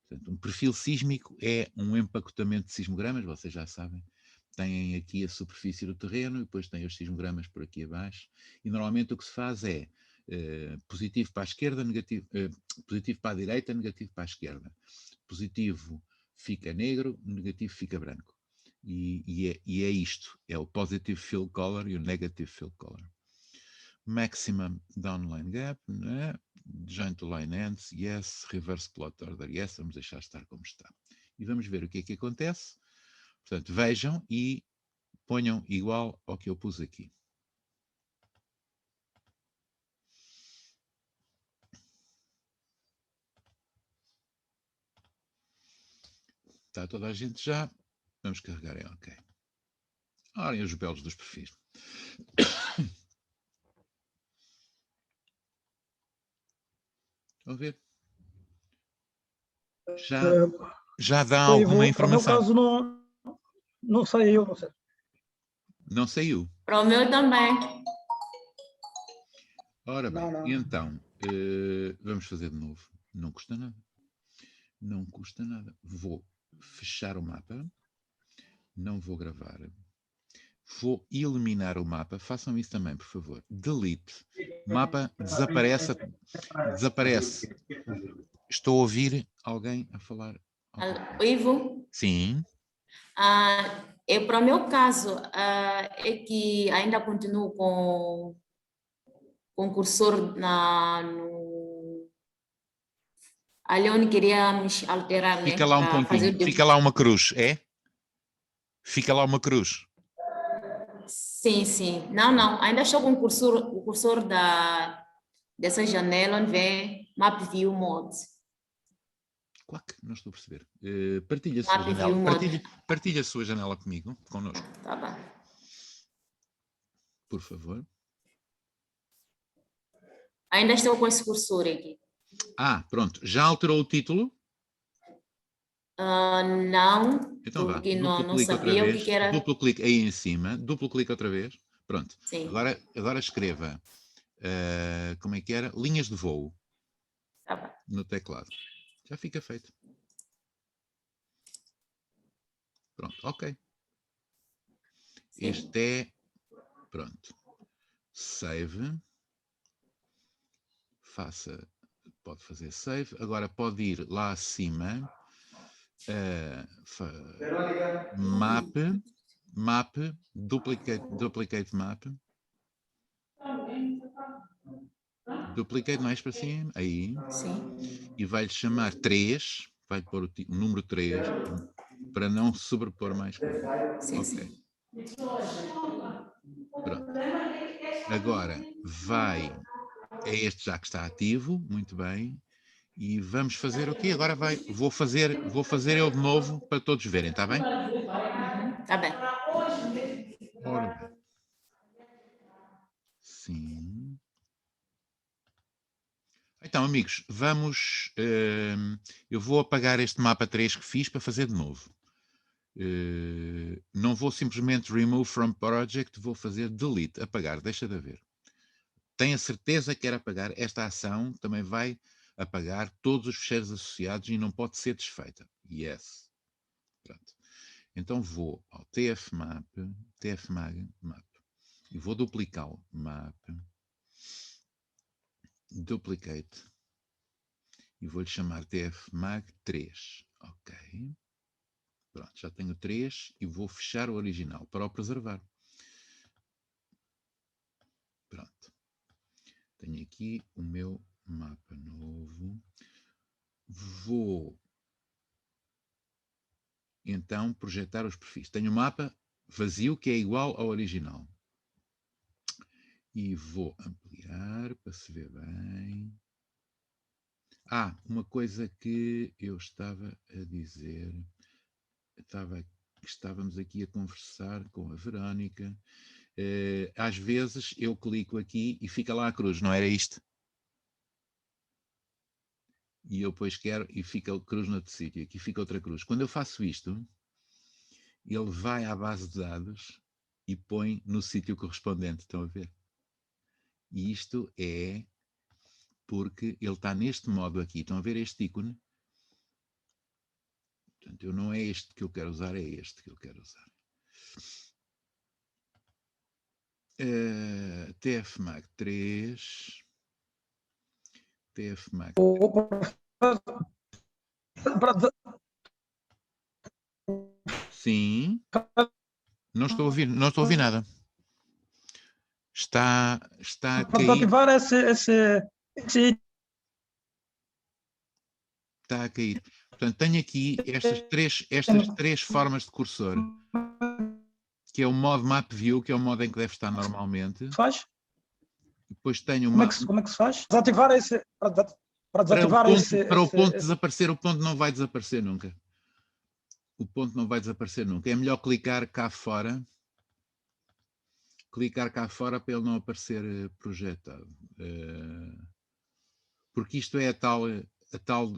Portanto, um perfil sísmico é um empacotamento de sismogramas, vocês já sabem. Têm aqui a superfície do terreno e depois têm os sismogramas por aqui abaixo. E normalmente o que se faz é positivo para a esquerda, positivo para a direita, negativo para a esquerda. Positivo fica negro, negativo fica branco. E é isto, é o positive fill color e o negative fill color. Maximum downline gap, né? Joint to line ends, yes. Reverse plot order, yes. Vamos deixar estar como está. E vamos ver o que é que acontece. Portanto, vejam e ponham igual ao que eu pus aqui. Está toda a gente já. Vamos carregar em OK. Olhem os belos dos perfis. Estão a ver? Já dá alguma informação. Para o meu caso não saiu. Não sei. Não saiu? Para o meu também. Ora bem, então, vamos fazer de novo. Não custa nada. Não custa nada. Vou fechar o mapa. Não vou gravar. Vou eliminar o mapa. Façam isso também, por favor. Delete. O mapa desaparece. Desaparece. Estou a ouvir alguém a falar. Ivo? Sim. Para o meu caso, é que ainda continuo com o cursor ali onde queríamos alterar, Fica né? lá um pontinho. Fica lá uma cruz, é? Fica lá uma cruz. Sim, sim. Não. Ainda estou com o cursor dessa janela onde vem Map View Mode. Quack, não estou a perceber. Partilha a sua janela. Partilha a sua janela comigo, connosco. Tá bem. Por favor. Ainda estou com esse cursor aqui. Pronto. Já alterou o título? Não, Então vá, porque duplo não clique outra sabia vez, o que era. duplo clique aí em cima, duplo clique outra vez, pronto. Sim. Agora escreva, como é que era? Linhas de voo. Tá bem. No teclado. Já fica feito. Pronto, ok. Sim. Este é, pronto, save, pode fazer save, agora pode ir lá acima, map, duplicate map, duplicate mais para cima, aí, sim. E vai-lhe chamar 3, vai pôr o número 3, para não sobrepor mais coisas. Sim, ok. Sim. Pronto. Agora vai, é este já que está ativo, muito bem. E vamos fazer o quê? Agora vou fazer eu de novo para todos verem, está bem? Está bem. Ora bem. Sim. Então, amigos, vamos... eu vou apagar este mapa 3 que fiz para fazer de novo. Não vou simplesmente remove from project, vou fazer delete, apagar, deixa de haver. Tenho a certeza que quer apagar. Esta ação também vai apagar todos os ficheiros associados e não pode ser desfeita. Yes. Pronto. Então vou ao tfmap, map, e vou duplicar o map, duplicate, e vou-lhe chamar tfmag 3. Ok. Pronto, já tenho 3 e vou fechar o original para o preservar. Pronto. Tenho aqui o meu mapa novo. Vou então projetar os perfis. Tenho um mapa vazio que é igual ao original. E vou ampliar para se ver bem. Uma coisa que eu estava a dizer. Estávamos aqui a conversar com a Verónica. Às vezes eu clico aqui e fica lá a cruz, não era isto? E eu depois quero e fica a cruz noutro sítio. Aqui fica outra cruz. Quando eu faço isto, ele vai à base de dados e põe no sítio correspondente. Estão a ver? E isto é porque ele está neste modo aqui. Estão a ver este ícone? Portanto, não é este que eu quero usar, é este que eu quero usar. TFMAG 3. TFMAG 3. Sim. Não estou a ouvir nada. Está a para cair. ativar esse... Está a cair. Portanto, tenho aqui estas três formas de cursor, que é o modo Map View, que é o modo em que deve estar normalmente. Faz? Depois tenho como é que se faz? Desativar esse... Para desativar para o ponto desaparecer, o ponto não vai desaparecer nunca. O ponto não vai desaparecer nunca. É melhor clicar cá fora. Clicar cá fora para ele não aparecer projetado. Porque isto é a tal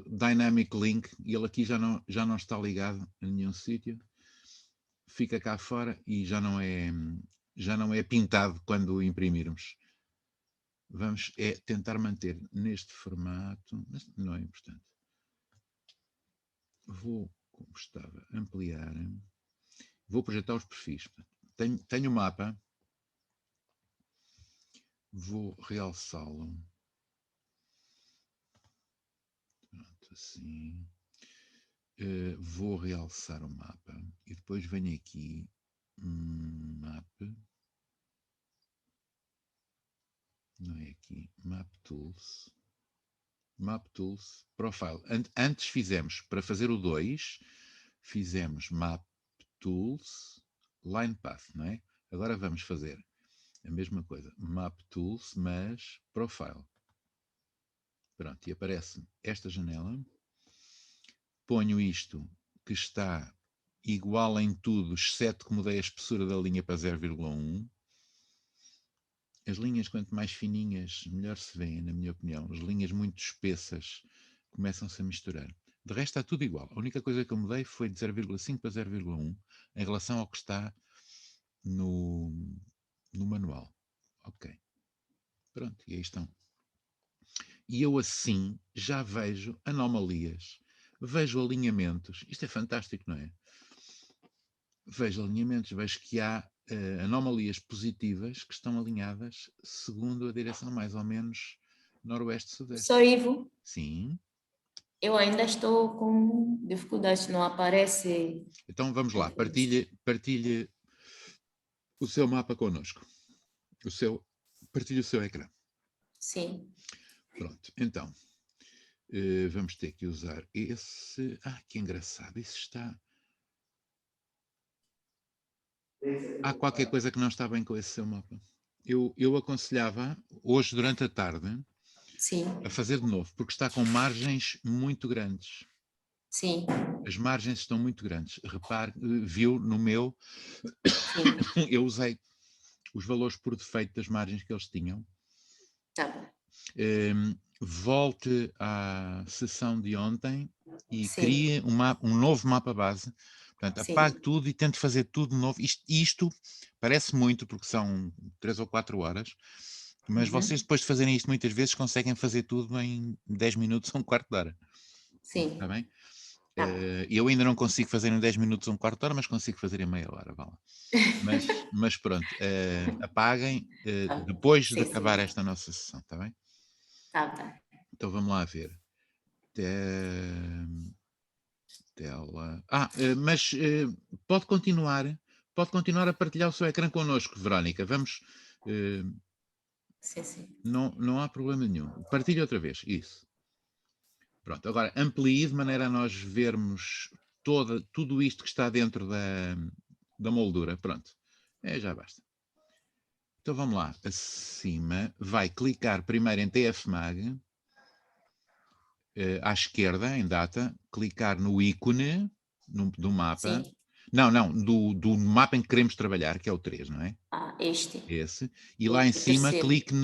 Dynamic Link e ele aqui já não está ligado a nenhum sítio. Fica cá fora e já não é pintado quando imprimirmos. Vamos tentar manter neste formato, mas não é importante. Vou, como estava, ampliar. Vou projetar os perfis. Tenho o mapa. Vou realçá-lo. Pronto, assim. Vou realçar o mapa. E depois venho aqui. Mapa. Não é aqui. Map Tools. Map Tools. Profile. Antes fizemos, para fazer o 2, fizemos Map Tools, Line Path, não é? Agora vamos fazer a mesma coisa. Map Tools, mas Profile. Pronto, e aparece esta janela. Ponho isto que está igual em tudo, exceto que mudei a espessura da linha para 0,1. As linhas, quanto mais fininhas, melhor se vêem, na minha opinião. As linhas muito espessas começam-se a misturar. De resto está tudo igual. A única coisa que eu mudei foi de 0,5 para 0,1 em relação ao que está no manual. Ok. Pronto, e aí estão. E eu assim já vejo anomalias, vejo alinhamentos. Isto é fantástico, não é? Vejo alinhamentos, vejo que há anomalias positivas que estão alinhadas segundo a direção mais ou menos noroeste-sudeste. Sou Ivo. Sim. Eu ainda estou com dificuldades, não aparece. Então vamos lá, partilhe o seu mapa connosco. Partilhe o seu ecrã. Sim. Pronto, então vamos ter que usar esse. Que engraçado, isso está. Há qualquer coisa que não está bem com esse seu mapa. Eu aconselhava, hoje durante a tarde, Sim. a fazer de novo, porque está com margens muito grandes. Sim. As margens estão muito grandes. Repare, viu no meu, Sim. eu usei os valores por defeito das margens que eles tinham. Tá bom. Volte à sessão de ontem e Sim. crie um novo mapa base. Portanto, Sim. apague tudo e tente fazer tudo de novo. Isto parece muito, porque são 3 ou 4 horas, mas vocês depois de fazerem isto muitas vezes conseguem fazer tudo em 10 minutos ou um quarto de hora. Sim. Está bem? Eu ainda não consigo fazer em 10 minutos ou um quarto de hora, mas consigo fazer em meia hora. Vá lá. Mas pronto, apaguem depois de acabar esta nossa sessão, está bem? Tá. Então vamos lá ver. Tela. Mas pode continuar a partilhar o seu ecrã connosco, Verónica. Vamos. Sim. Não há problema nenhum. Partilhe outra vez. Isso. Pronto. Agora amplie de maneira a nós vermos tudo isto que está dentro da moldura. Pronto. Já basta. Então vamos lá. Acima, vai clicar primeiro em TFMag, à esquerda, em data, clicar no ícone do mapa. Sim. Não, do mapa em que queremos trabalhar, que é o 3, não é? Este. Esse. E lá em cima, terceiro. clique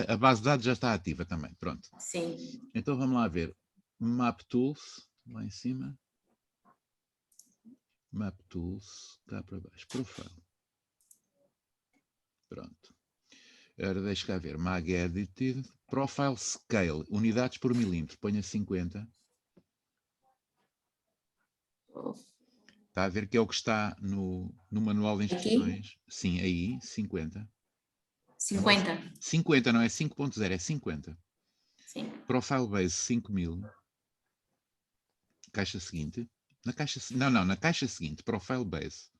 a base de dados já está ativa também. Pronto. Sim. Então vamos lá ver. Map Tools, lá em cima. Map Tools, cá para baixo. Profile. Pronto. Agora deixa cá ver. Mag Edited. Profile Scale. Unidades por milímetro. Ponha 50. Está a ver que é o que está no manual de instruções? Aqui? Sim, aí, 50. 50. 50, não é 5.0, é 50. Sim. Profile Base 5000. Caixa seguinte. Na caixa seguinte, Profile Base.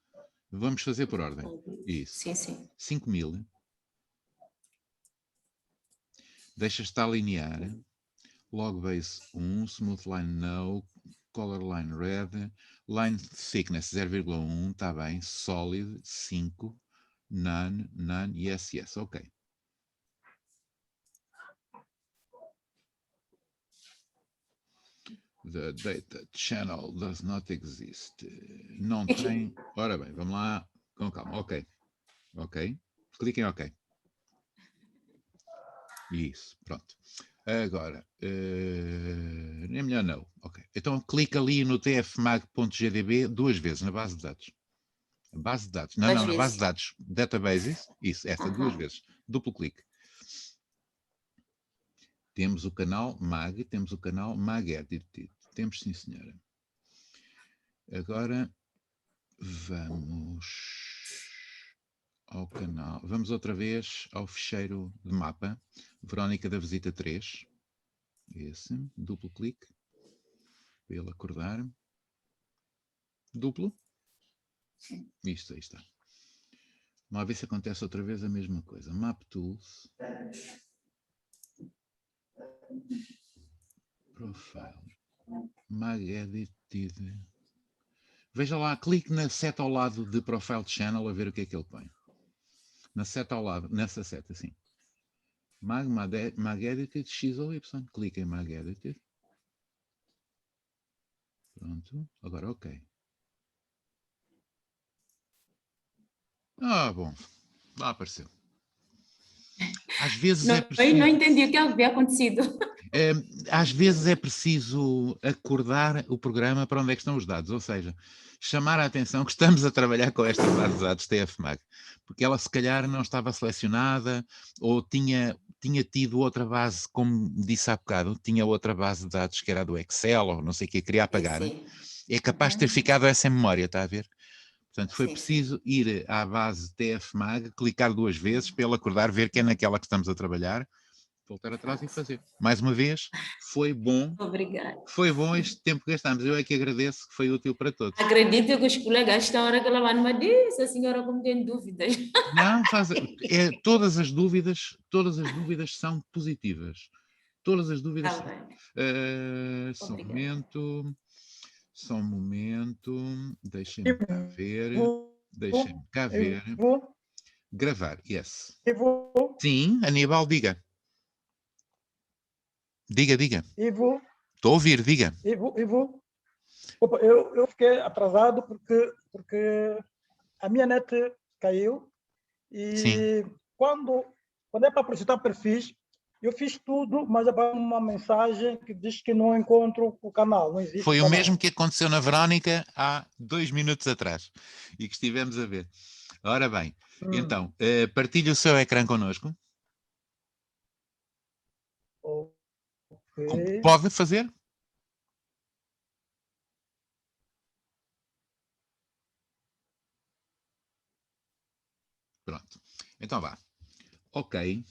Vamos fazer por ordem. Isso. Sim, sim. 5000. Deixa estar linear. Log Base 1, Smooth Line No, Color Line Red, Line Thickness 0,1, está bem. Solid 5, None, yes, ok. The data channel does not exist. Não tem. Ora bem, vamos lá com calma. Ok. Cliquem em OK. Isso, pronto. Agora, é melhor não. Ok. Então clica ali no tfmag.gdb 2 vezes na base de dados. Base de dados. Não, na base de dados. Databases. Isso, esta, 2 vezes. Duplo clique. Temos o canal Mag, temos o canal Mag Edit. Temos, sim, senhora. Agora vamos ao canal. Vamos outra vez ao ficheiro de mapa. Verónica da Visita 3. Esse. Duplo clique. Para ele acordar. Duplo. Isto, aí está. Vamos ver se acontece outra vez a mesma coisa. Map Tools. Profile. Mag Edited. Veja lá, clique na seta ao lado de Profile Channel a ver o que é que ele põe. Na seta ao lado, nessa seta, sim. Mag Edited X ou Y. Clique em Mag Edited. Pronto. Agora OK. Bom. Lá apareceu. Às vezes não, é preciso... Eu não entendi o que havia acontecido. Às vezes é preciso acordar o programa para onde é que estão os dados, ou seja, chamar a atenção que estamos a trabalhar com esta base de dados TFMag, porque ela se calhar não estava selecionada ou tinha tido outra base, como disse há bocado, tinha outra base de dados que era do Excel ou não sei o que, queria apagar. É capaz de ter ficado essa em memória, está a ver? Portanto, foi preciso ir à base TFMag, clicar 2 vezes para ele acordar, ver que é naquela que estamos a trabalhar, voltar atrás e fazer. Mais uma vez, foi bom. Obrigada. Foi bom este tempo que gastámos. Eu é que agradeço, que foi útil para todos. Acredito que os colegas estão a reclamar, mas disse a senhora como tem dúvidas. Não, todas as dúvidas são positivas. Todas as dúvidas são. Só um momento. Deixem-me cá ver. Gravar, yes. Sim, Aníbal, diga. Diga. Ivo. Estou a ouvir, diga. Ivo. Opa, eu fiquei atrasado porque a minha net caiu e Sim. quando é para apresentar perfis, eu fiz tudo, mas aparece uma mensagem que diz que não encontro o canal, não existe. Foi o mesmo que aconteceu na Verónica há 2 minutos atrás e que estivemos a ver. Ora bem, então, partilhe o seu ecrã connosco. Okay. Pode fazer? Pronto. Então vá. OK.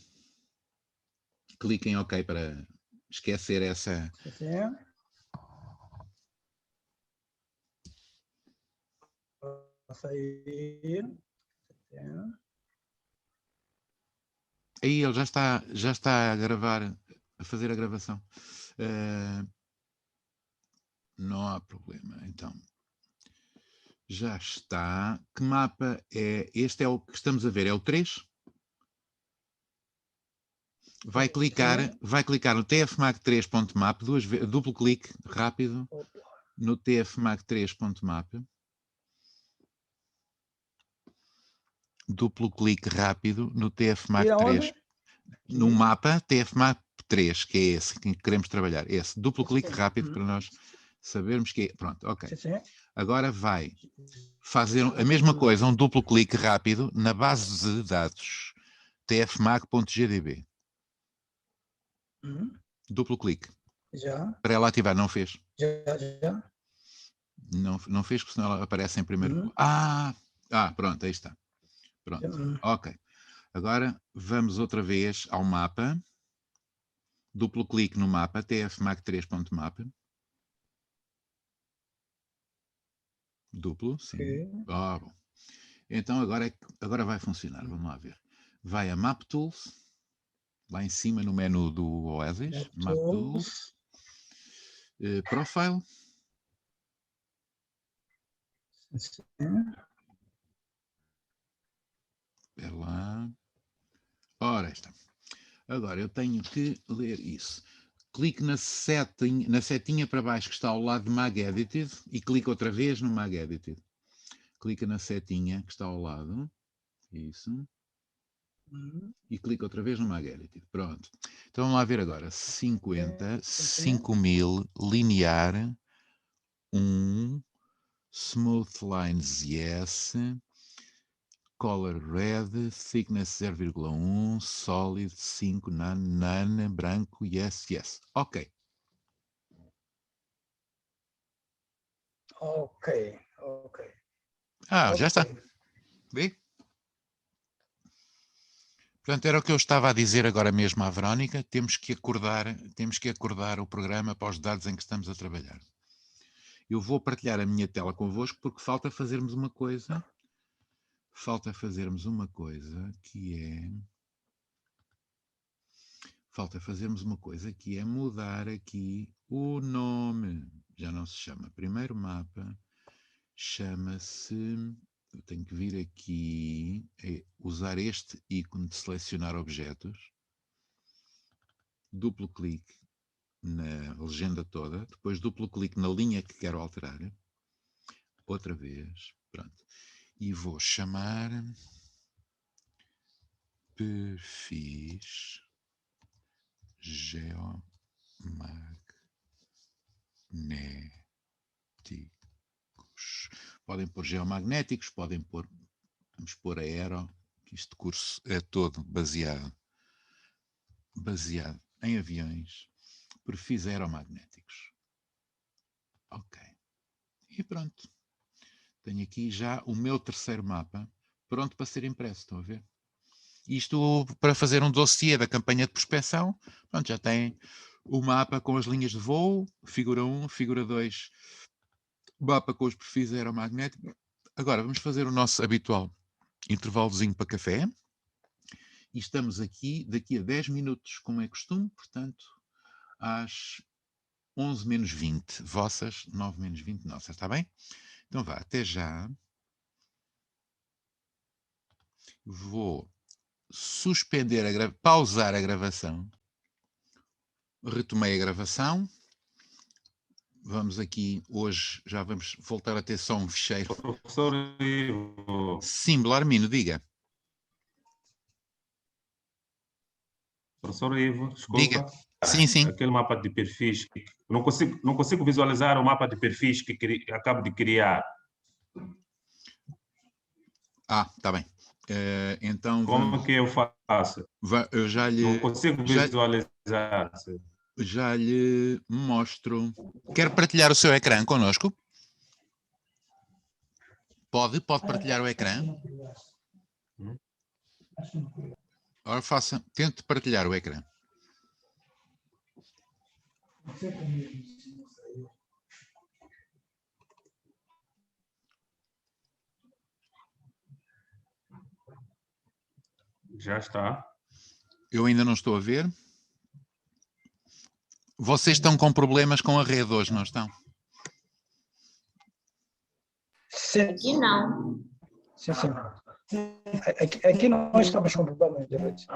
Clique em OK para esquecer essa... Sim. Aí ele já está a gravar, a fazer a gravação. Não há problema. Então, Já está. Que mapa é? Este é o que estamos a ver, é o 3? Vai clicar no tfmag3.map, duplo clique rápido no tfmag3.map. Duplo clique rápido no tfmag3. No mapa tfmag3, que é esse que queremos trabalhar. Esse. Duplo clique rápido para nós sabermos que é. Pronto, ok. Agora vai fazer a mesma coisa, um duplo clique rápido na base de dados tfmag.gdb. Duplo clique. Já. Para ela ativar, não fez? Já. Não fez, porque senão ela aparece em primeiro. Pronto, aí está. Pronto, ok. Agora vamos outra vez ao mapa. Duplo clique no mapa, tfmag3.map. Duplo, sim. Bom. Então agora vai funcionar, vamos lá ver. Vai a Map Tools, lá em cima no menu do Oasis. Map Tools. Profile. É lá. Ora, está. Agora eu tenho que ler isso. Clique na setinha para baixo que está ao lado de Mag Edited e clique outra vez no Mag Edited. Clica na setinha que está ao lado. Isso. E clica outra vez no Mag Edited. Pronto. Então vamos lá ver agora. 50, 5000, linear, 1, smooth lines, yes. Color red, thickness 0,1, solid 5, none, branco, yes, yes. Ok. Já está. Vê? Portanto, era o que eu estava a dizer agora mesmo à Verónica. Temos que acordar o programa para os dados em que estamos a trabalhar. Eu vou partilhar a minha tela convosco porque falta fazermos uma coisa. Que é mudar aqui o nome. Já não se chama primeiro mapa, chama-se... Eu tenho que vir aqui, usar este ícone de selecionar objetos. Duplo clique na legenda toda, depois duplo clique na linha que quero alterar. Outra vez, pronto. E vou chamar perfis geomagnéticos. Podem pôr geomagnéticos, podem pôr, vamos pôr aero, que este curso é todo baseado em aviões, perfis aeromagnéticos. Ok. E pronto. Tenho aqui já o meu terceiro mapa pronto para ser impresso, estão a ver? Isto para fazer um dossiê da campanha de prospecção, pronto, já tem o mapa com as linhas de voo, figura 1, figura 2, mapa com os perfis aeromagnéticos. Agora vamos fazer o nosso habitual intervalozinho para café. E estamos aqui daqui a 10 minutos, como é costume, portanto, às 11 menos 20 vossas, 9 menos 20 nossas, está bem? Então vá, até já. Vou suspender, pausar a gravação. Retomei a gravação. Vamos aqui, hoje já vamos voltar a ter só um ficheiro. Professor Ivo. Sim, Belarmino, diga. Professor Ivo, desculpa. Diga. Sim. Aquele mapa de perfis, não consigo visualizar o mapa de perfis que acabo de criar. Está bem. Então como que eu faço? Eu já lhe... Não consigo visualizar. Já lhe mostro. Quer partilhar o seu ecrã connosco? Pode partilhar o ecrã. Ora, tente partilhar o ecrã. Já está. Eu ainda não estou a ver. Vocês estão com problemas com a rede hoje, não estão? Sim. Aqui não. Sim, sim. Aqui nós estamos com problemas de rede.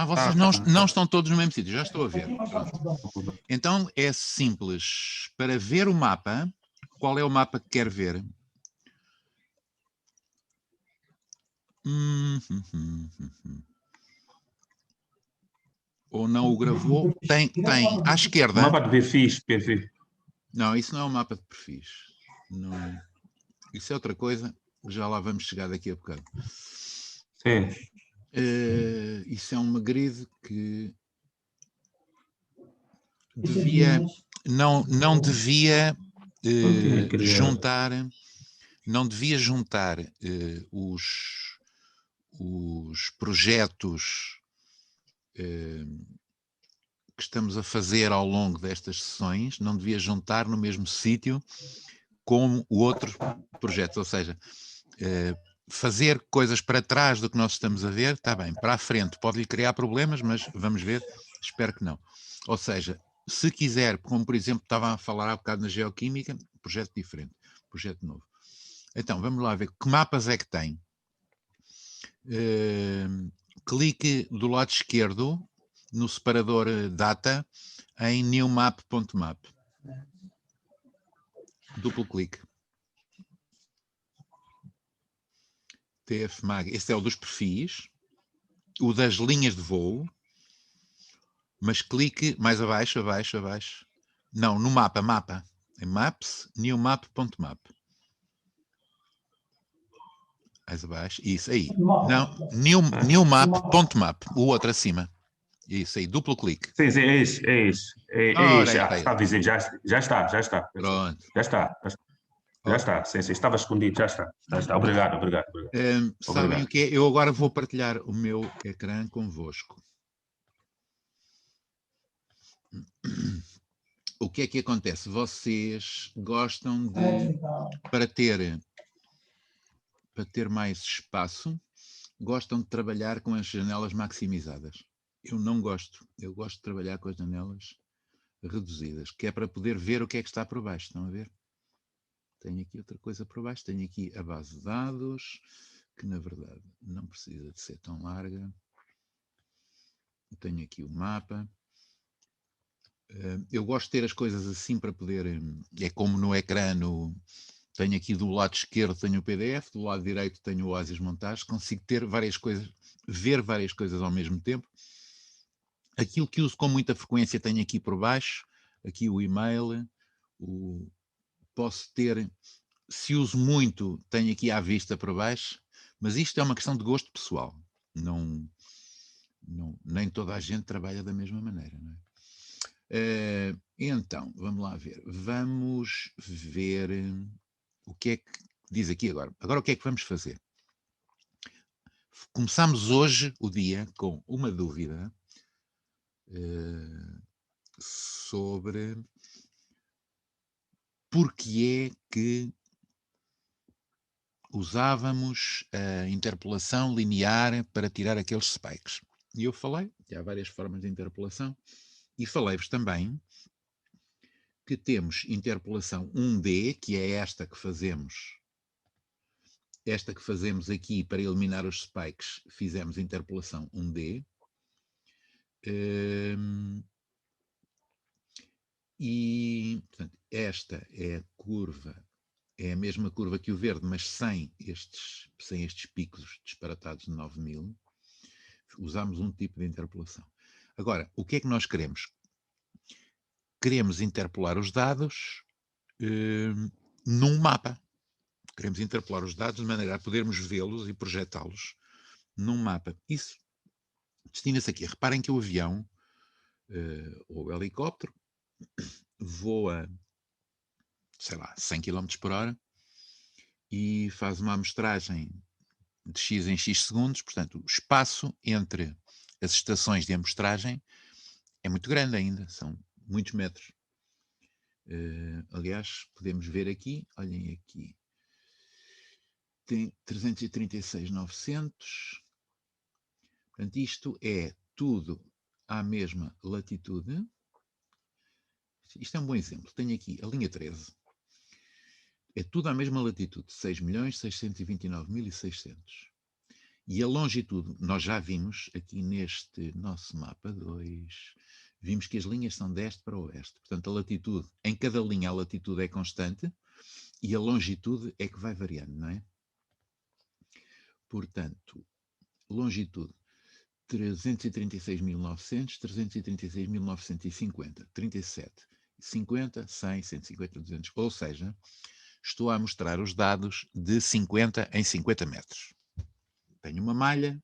Vocês não estão todos no mesmo sítio, já estou a ver. Pronto. Então é simples. Para ver o mapa, qual é o mapa que quer ver? Ou não o gravou? Tem à esquerda. O mapa de perfis. Não, isso não é um mapa de perfis. Não. Isso é outra coisa. Já lá vamos chegar daqui a bocado. Sim. Isso é uma grid que devia, não devia juntar, os projetos que estamos a fazer ao longo destas sessões, não devia juntar no mesmo sítio com o outro projeto, ou seja, fazer coisas para trás do que nós estamos a ver, está bem, para a frente pode-lhe criar problemas, mas vamos ver, espero que não. Ou seja, se quiser, como por exemplo estava a falar há bocado na geoquímica, projeto diferente, projeto novo. Então, vamos lá ver que mapas é que tem. Clique do lado esquerdo no separador data em newmap.map. Duplo clique. TF-Mag, esse é o dos perfis, o das linhas de voo, mas clique mais abaixo. Não, no mapa. Em Maps, newmap.map. Mais abaixo, isso aí. Não, newmap.map, o outro acima. Isso aí, duplo clique. Sim, é isso. Está visível, já está. Pronto. Já está. Sim, estava escondido, já está. Obrigado. Sabem o que é? Eu agora vou partilhar o meu ecrã convosco. O que é que acontece? Vocês gostam de, para ter mais espaço, gostam de trabalhar com as janelas maximizadas. Eu não gosto. Eu gosto de trabalhar com as janelas reduzidas, que é para poder ver o que é que está por baixo. Estão a ver? Tenho aqui outra coisa por baixo. Tenho aqui a base de dados, que na verdade não precisa de ser tão larga. Tenho aqui o mapa. Eu gosto de ter as coisas assim para poder... É como no ecrã, tenho aqui do lado esquerdo tenho o PDF, do lado direito tenho o Oasis Montage, consigo ter várias coisas, ver várias coisas ao mesmo tempo. Aquilo que uso com muita frequência tenho aqui por baixo, aqui o e-mail, posso ter, se uso muito, tenho aqui à vista por baixo, mas isto é uma questão de gosto pessoal. Nem toda a gente trabalha da mesma maneira, não é? Então, vamos lá ver. Vamos ver o que é que diz aqui agora. Agora o que é que vamos fazer? Começamos hoje o dia com uma dúvida sobre porque é que usávamos a interpolação linear para tirar aqueles spikes. E eu falei que há várias formas de interpolação e falei-vos também que temos interpolação 1D, que é esta que fazemos aqui para eliminar os spikes, fizemos interpolação 1D. E, portanto, esta é a curva, é a mesma curva que o verde, mas sem estes picos disparatados de 9000. Usamos um tipo de interpolação. Agora, o que é que nós queremos? Queremos interpolar os dados num mapa. Queremos interpolar os dados de maneira a podermos vê-los e projetá-los num mapa. Isso destina-se aqui. Reparem que o avião ou o helicóptero voa, sei lá, 100 km por hora e faz uma amostragem de X em X segundos. Portanto, o espaço entre as estações de amostragem é muito grande ainda, são muitos metros. Aliás, podemos ver aqui, olhem aqui, tem 336.900. Portanto, isto é tudo à mesma latitude. Isto é um bom exemplo. Tenho aqui a linha 13. é tudo à mesma latitude, 6.629.600. E a longitude, nós já vimos aqui neste nosso mapa 2, vimos que as linhas são de este para oeste. Portanto, a latitude, em cada linha a latitude é constante e a longitude é que vai variando, não é? Portanto, longitude 336.900, 336.950, 37, 50, 100, 150, 200. Ou seja, estou a mostrar os dados de 50 em 50 metros. Tenho uma malha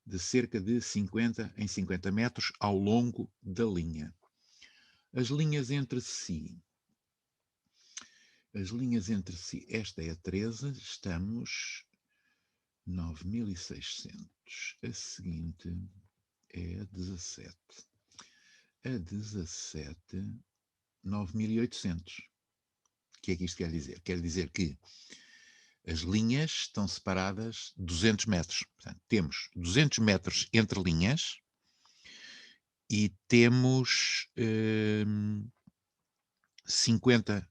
de cerca de 50 em 50 metros ao longo da linha. As linhas entre si, esta é a 13, estamos 9.600. A seguinte é a 17. A 17, 9.800. O que é que isto quer dizer? Quer dizer que as linhas estão separadas 200 metros. Portanto, temos 200 metros entre linhas e temos 50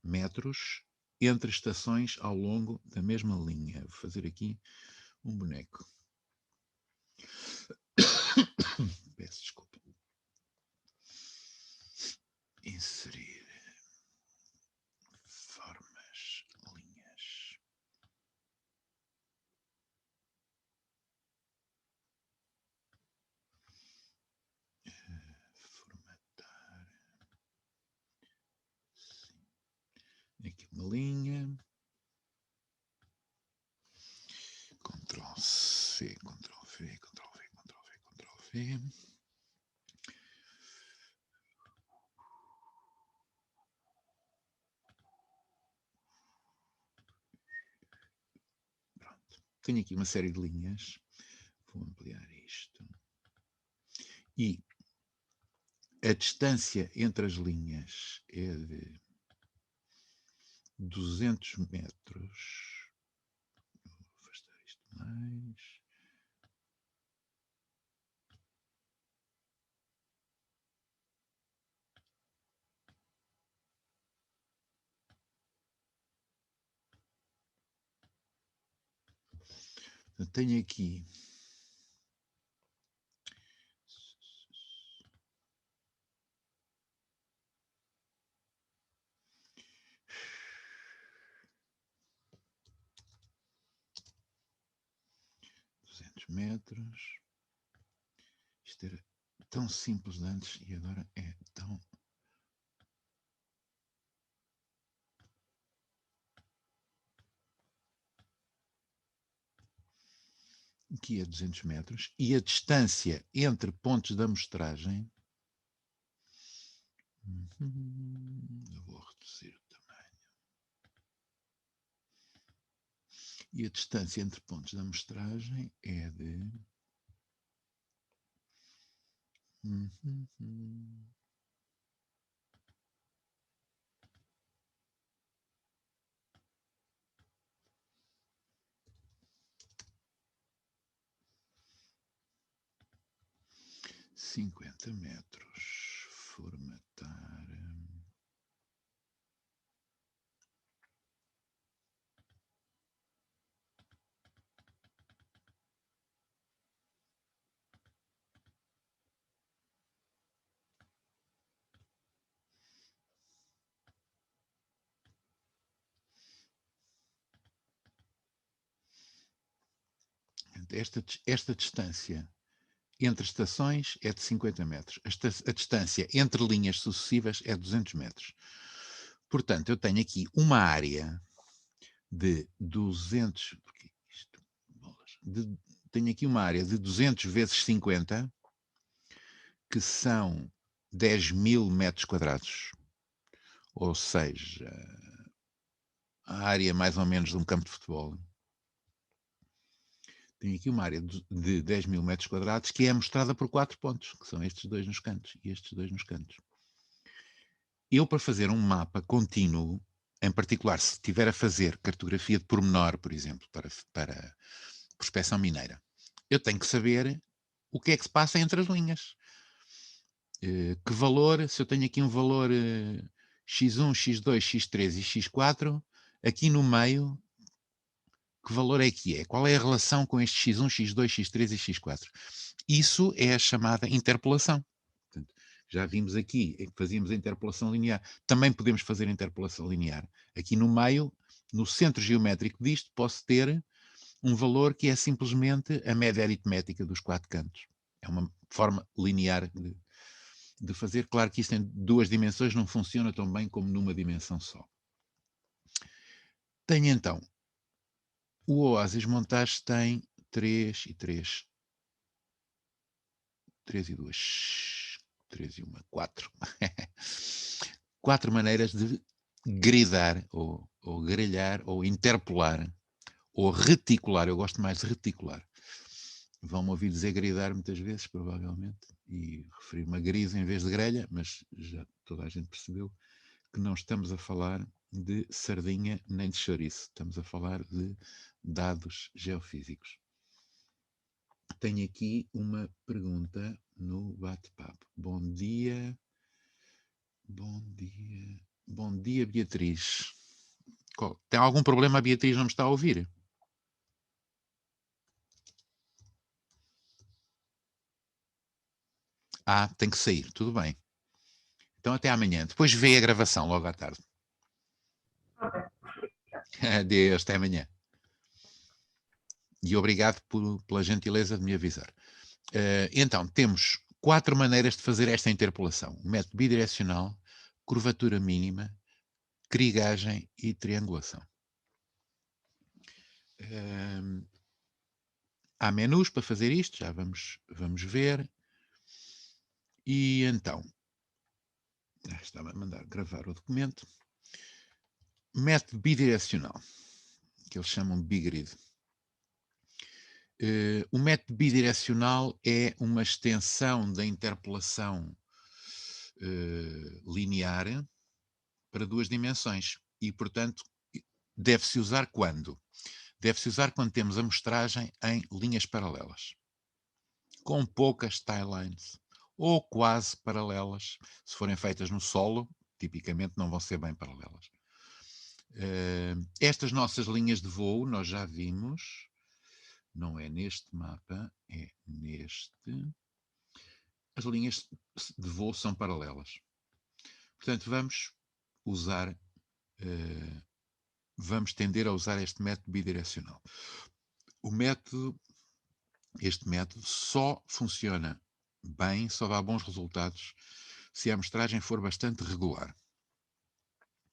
metros entre estações ao longo da mesma linha. Vou fazer aqui um boneco. Peço desculpa. Inserir formas, linhas. Formatar. Sim. Aqui uma linha. Ctrl+C, Ctrl+V, Ctrl+V, Ctrl+V, Ctrl+V. Pronto. Tenho aqui uma série de linhas. Vou ampliar isto. E a distância entre as linhas é de 200 metros. Vou afastar isto mais. Eu tenho aqui metros. Isto era tão simples antes e agora é tão... Aqui é 200 metros. E a distância entre pontos da amostragem... Eu vou reduzir o tamanho. E a distância entre pontos da amostragem é de... 50 metros. Formatar. Esta distância entre estações é de 50 metros. A distância entre linhas sucessivas é 200 metros. Portanto, eu tenho aqui uma área de 200... tenho aqui uma área de 200 vezes 50, que são 10.000 metros quadrados. Ou seja, a área mais ou menos de um campo de futebol. Tenho aqui uma área de 10.000 metros quadrados que é mostrada por 4 pontos, que são estes dois nos cantos e estes dois nos cantos. Eu, para fazer um mapa contínuo, em particular, se estiver a fazer cartografia de pormenor, por exemplo, para prospecção mineira, eu tenho que saber o que é que se passa entre as linhas. Que valor, se eu tenho aqui um valor x1, x2, x3 e x4, aqui no meio, que valor é que é? Qual é a relação com este x1, x2, x3 e x4? Isso é a chamada interpolação. Portanto, já vimos aqui que fazíamos a interpolação linear. Também podemos fazer a interpolação linear. Aqui no meio, no centro geométrico disto, posso ter um valor que é simplesmente a média aritmética dos 4 cantos. É uma forma linear de fazer. Claro que isto em 2 dimensões não funciona tão bem como numa dimensão só. Tenho então, o Oasis Montage tem 3 e 3. 3 e 2. 3 e 1, 4. 4 maneiras de gridar, ou grelhar, ou interpolar, ou reticular. Eu gosto mais de reticular. Vão-me ouvir dizer gridar muitas vezes, provavelmente, e referir-me a grise em vez de grelha, mas já toda a gente percebeu que não estamos a falar de sardinha nem de chouriço. Estamos a falar de dados geofísicos. Tenho aqui uma pergunta no bate-papo. Bom dia. Bom dia. Bom dia, Beatriz. Tem algum problema? A Beatriz não me está a ouvir? Ah, tem que sair. Tudo bem. Então até amanhã. Depois vê a gravação logo à tarde. Adeus, até amanhã. E obrigado pela gentileza de me avisar. Então, temos 4 maneiras de fazer esta interpolação. O método bidirecional, curvatura mínima, krigagem e triangulação. Há menus para fazer isto, já vamos ver. E então, estava a mandar gravar o documento. Método bidirecional, que eles chamam de bigrid. O método bidirecional é uma extensão da interpolação linear para 2 dimensões e, portanto, deve-se usar quando? Deve-se usar quando temos a mostragem em linhas paralelas, com poucas timelines, ou quase paralelas. Se forem feitas no solo, tipicamente não vão ser bem paralelas. Estas nossas linhas de voo, nós já vimos, não é neste mapa, é neste. As linhas de voo são paralelas. Portanto, vamos usar, vamos tender a usar este método bidirecional. Este método só funciona bem, só dá bons resultados se a amostragem for bastante regular.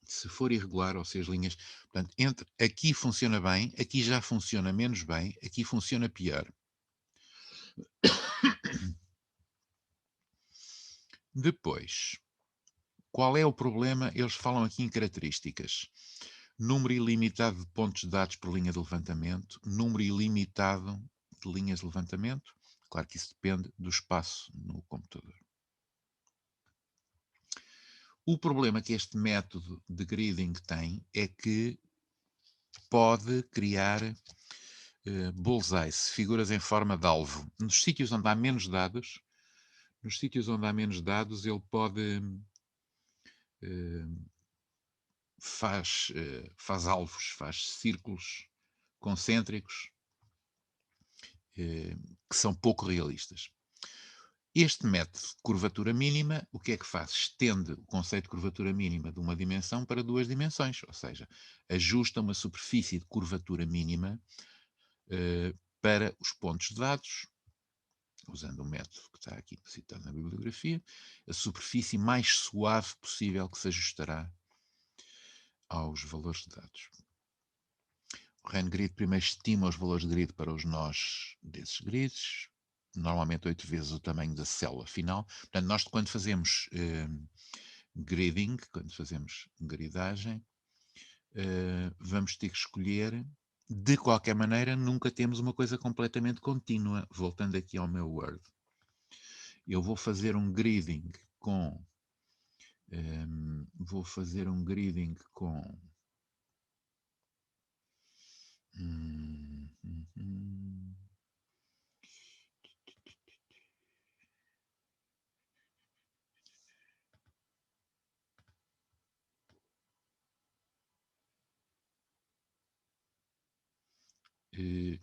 Se for irregular, ou se as linhas... Portanto, aqui funciona bem, aqui já funciona menos bem, aqui funciona pior. Depois, qual é o problema? Eles falam aqui em características. Número ilimitado de pontos de dados por linha de levantamento, número ilimitado de linhas de levantamento. Claro que isso depende do espaço no computador. O problema que este método de gridding tem é que pode criar bullseyes, figuras em forma de alvo. Nos sítios onde há menos dados, ele pode faz alvos, faz círculos concêntricos que são pouco realistas. Este método de curvatura mínima, o que é que faz? Estende o conceito de curvatura mínima de uma dimensão para 2 dimensões, ou seja, ajusta uma superfície de curvatura mínima para os pontos de dados, usando o método que está aqui citado na bibliografia, a superfície mais suave possível que se ajustará aos valores de dados. O RANGrid primeiro estima os valores de grid para os nós desses grids, normalmente 8 vezes o tamanho da célula final. Portanto, nós quando fazemos gridding, quando fazemos gridagem, vamos ter que escolher, de qualquer maneira, nunca temos uma coisa completamente contínua. Voltando aqui ao meu Word. Eu vou fazer um gridding com...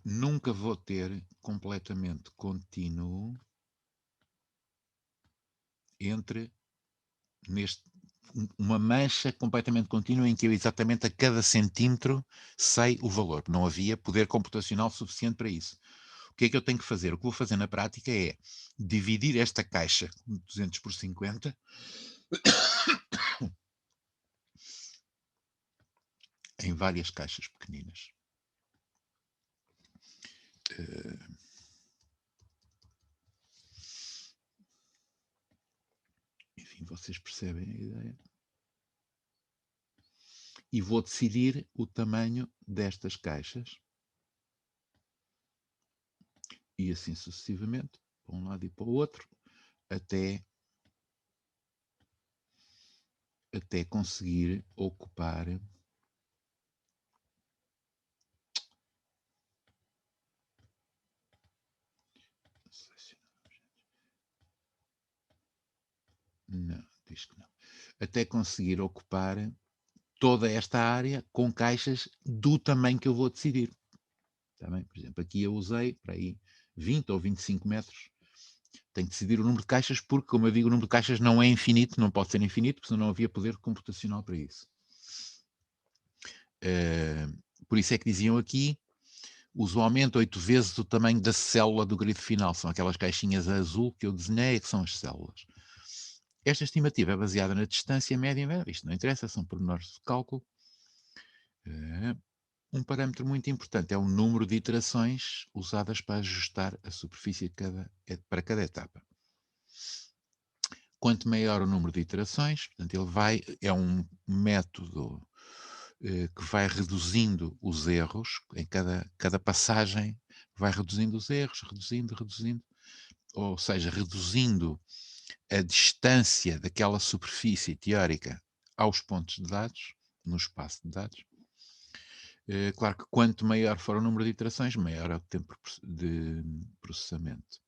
nunca vou ter completamente contínuo entre uma mancha completamente contínua em que eu exatamente a cada centímetro sei o valor. Não havia poder computacional suficiente para isso. O que é que eu tenho que fazer? O que vou fazer na prática é dividir esta caixa 200 por 50 em várias caixas pequeninas. Enfim, vocês percebem a ideia. E vou decidir o tamanho destas caixas. E assim sucessivamente, para um lado e para o outro, até conseguir ocupar não, diz que não. Até conseguir ocupar toda esta área com caixas do tamanho que eu vou decidir. Está bem? Por exemplo, aqui eu usei para aí 20 ou 25 metros. Tenho que decidir o número de caixas porque, como eu digo, o número de caixas não é infinito, não pode ser infinito, porque senão não havia poder computacional para isso. Por isso é que diziam aqui, usualmente 8 vezes o tamanho da célula do grid final. São aquelas caixinhas azul que eu desenhei, que são as células. Esta estimativa é baseada na distância média. Isto não interessa, são pormenores de cálculo. Um parâmetro muito importante é o número de iterações usadas para ajustar a superfície para cada etapa. Quanto maior o número de iterações, portanto, é um método que vai reduzindo os erros, em cada passagem vai reduzindo os erros, reduzindo, ou seja, reduzindo a distância daquela superfície teórica aos pontos de dados, no espaço de dados. Claro que quanto maior for o número de iterações, maior é o tempo de processamento.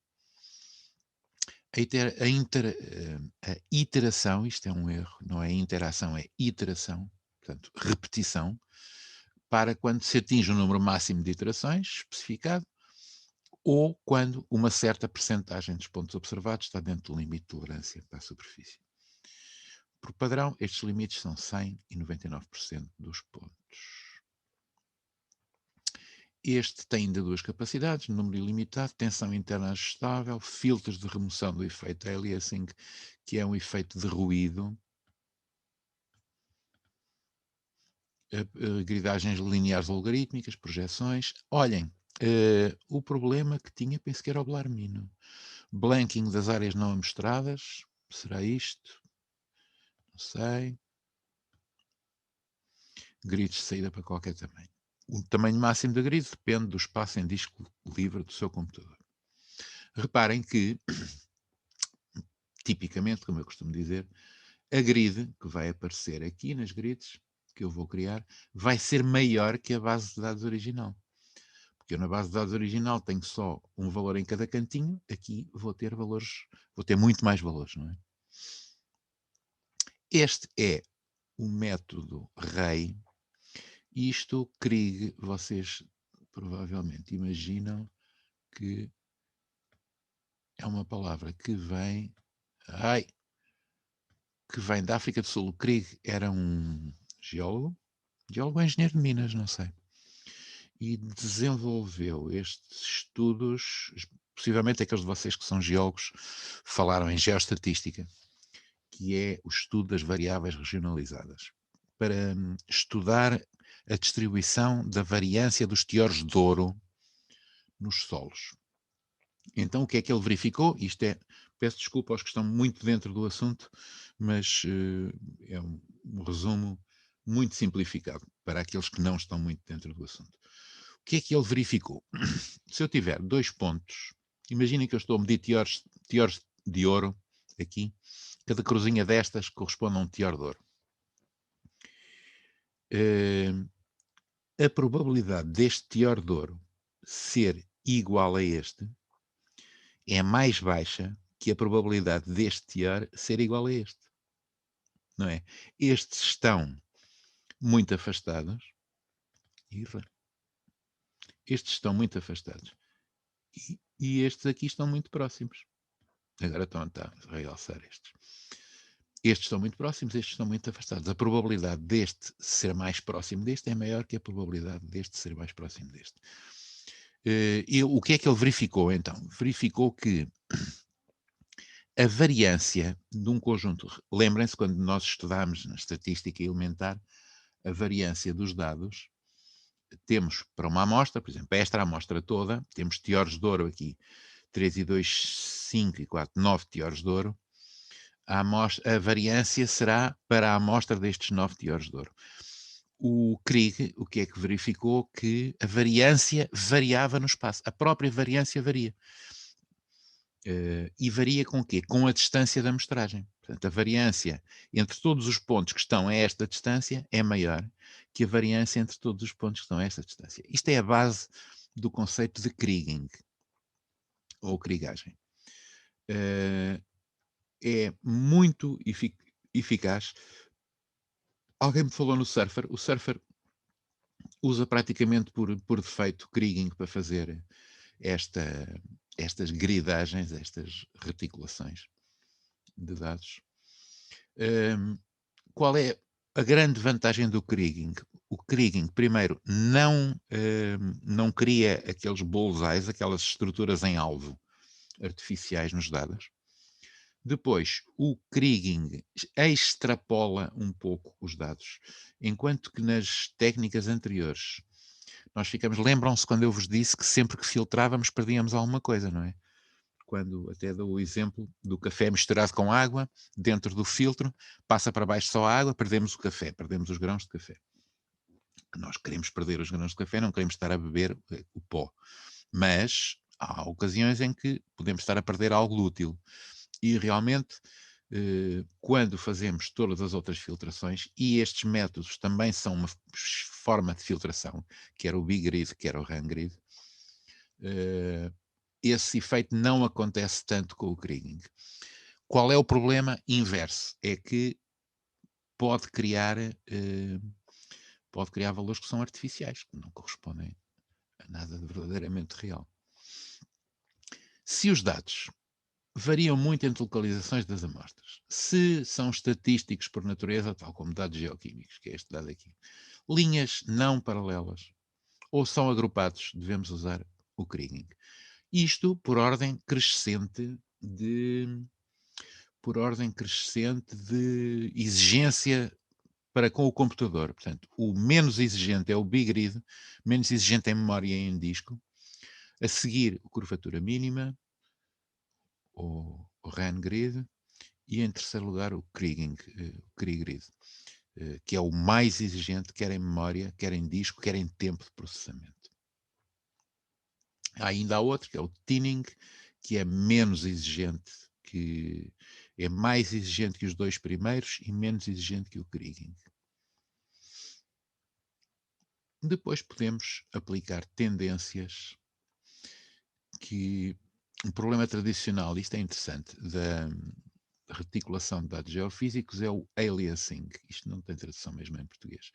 A iteração, isto é um erro, não é interação, é iteração, portanto, repetição, para quando se atinge um número máximo de iterações especificado, ou quando uma certa percentagem dos pontos observados está dentro do limite de tolerância para a superfície. Por padrão, estes limites são 100% e 99% dos pontos. Este tem ainda duas capacidades, número ilimitado, tensão interna ajustável, filtros de remoção do efeito aliasing, que é um efeito de ruído, gridagens lineares logarítmicas, projeções. Olhem, o problema que tinha, penso que era o Blarmino. Blanking das áreas não amostradas, será isto? Não sei. Grids de saída para qualquer tamanho. O tamanho máximo da grid depende do espaço em disco livre do seu computador. Reparem que, tipicamente, como eu costumo dizer, a grid que vai aparecer aqui nas grids que eu vou criar vai ser maior que a base de dados original. Porque eu na base de dados original tenho só um valor em cada cantinho, aqui vou ter muito mais valores, não é? Este é o método REI. Isto, Krieg, vocês provavelmente imaginam que é uma palavra que vem da África do Sul. O Krieg era um geólogo ou engenheiro de minas, não sei. E desenvolveu estes estudos, possivelmente aqueles de vocês que são geólogos falaram em geoestatística, que é o estudo das variáveis regionalizadas, para estudar a distribuição da variância dos teores de ouro nos solos. Então, o que é que ele verificou? Peço desculpa aos que estão muito dentro do assunto, mas é um resumo muito simplificado para aqueles que não estão muito dentro do assunto. O que é que ele verificou? Se eu tiver 2 pontos, imaginem que eu estou a medir teores de ouro aqui, cada cruzinha destas corresponde a um teor de ouro. A probabilidade deste teor de ouro ser igual a este é mais baixa que a probabilidade deste teor ser igual a este. Não é? Estes estão muito afastados estes estão muito afastados. E estes aqui estão muito próximos. Agora estão a realçar estes. Estes estão muito próximos, estes estão muito afastados. A probabilidade deste ser mais próximo deste é maior que a probabilidade deste ser mais próximo deste. O que é que ele verificou, então? Verificou que a variância de um conjunto... Lembrem-se, quando nós estudámos na estatística elementar, a variância dos dados, temos para uma amostra, por exemplo, esta amostra toda, temos teores de ouro aqui, 3 e 2, 5 e 4, 9 teores de ouro. A variância será para a amostra destes 9 teores de ouro. O Krige, o que é que verificou? Que a variância variava no espaço. A própria variância varia. E varia com o quê? Com a distância da amostragem. Portanto, a variância entre todos os pontos que estão a esta distância é maior que a variância entre todos os pontos que estão a esta distância. Isto é a base do conceito de kriging, ou krigagem. É muito eficaz. Alguém me falou no Surfer. O Surfer usa praticamente por defeito kriging para fazer estas gridagens, estas reticulações de dados. Qual é a grande vantagem do kriging? O kriging, primeiro, não cria aqueles bullseyes, aquelas estruturas em alvo artificiais nos dados. Depois, o kriging extrapola um pouco os dados, enquanto que nas técnicas anteriores nós ficamos... Lembram-se quando eu vos disse que sempre que filtrávamos perdíamos alguma coisa, não é? Quando até dou o exemplo do café misturado com água, dentro do filtro, passa para baixo só a água, perdemos o café, perdemos os grãos de café. Nós queremos perder os grãos de café, não queremos estar a beber o pó. Mas há ocasiões em que podemos estar a perder algo útil. E realmente, quando fazemos todas as outras filtrações, e estes métodos também são uma forma de filtração, quer o BigGrid, quer o RunGrid, esse efeito não acontece tanto com o kriging. Qual é o problema inverso? É que pode criar valores que são artificiais, que não correspondem a nada de verdadeiramente real. Se os dados variam muito entre localizações das amostras, se são estatísticos por natureza, tal como dados geoquímicos, que é este dado aqui, linhas não paralelas, ou são agrupados, devemos usar o kriging. Isto por ordem crescente de exigência para com o computador. Portanto, o menos exigente é o BigGrid, menos exigente em memória e em disco. A seguir, a curvatura mínima, o RunGrid, e em terceiro lugar o KriGrid, que é o mais exigente, quer em memória, quer em disco, quer em tempo de processamento. Ainda há outro, que é o Tinning, que é menos exigente, que é mais exigente que os dois primeiros e menos exigente que o kriging. Depois podemos aplicar tendências que... Um problema tradicional, isto é interessante, da reticulação de dados geofísicos é o aliasing. Isto não tem tradução mesmo em português.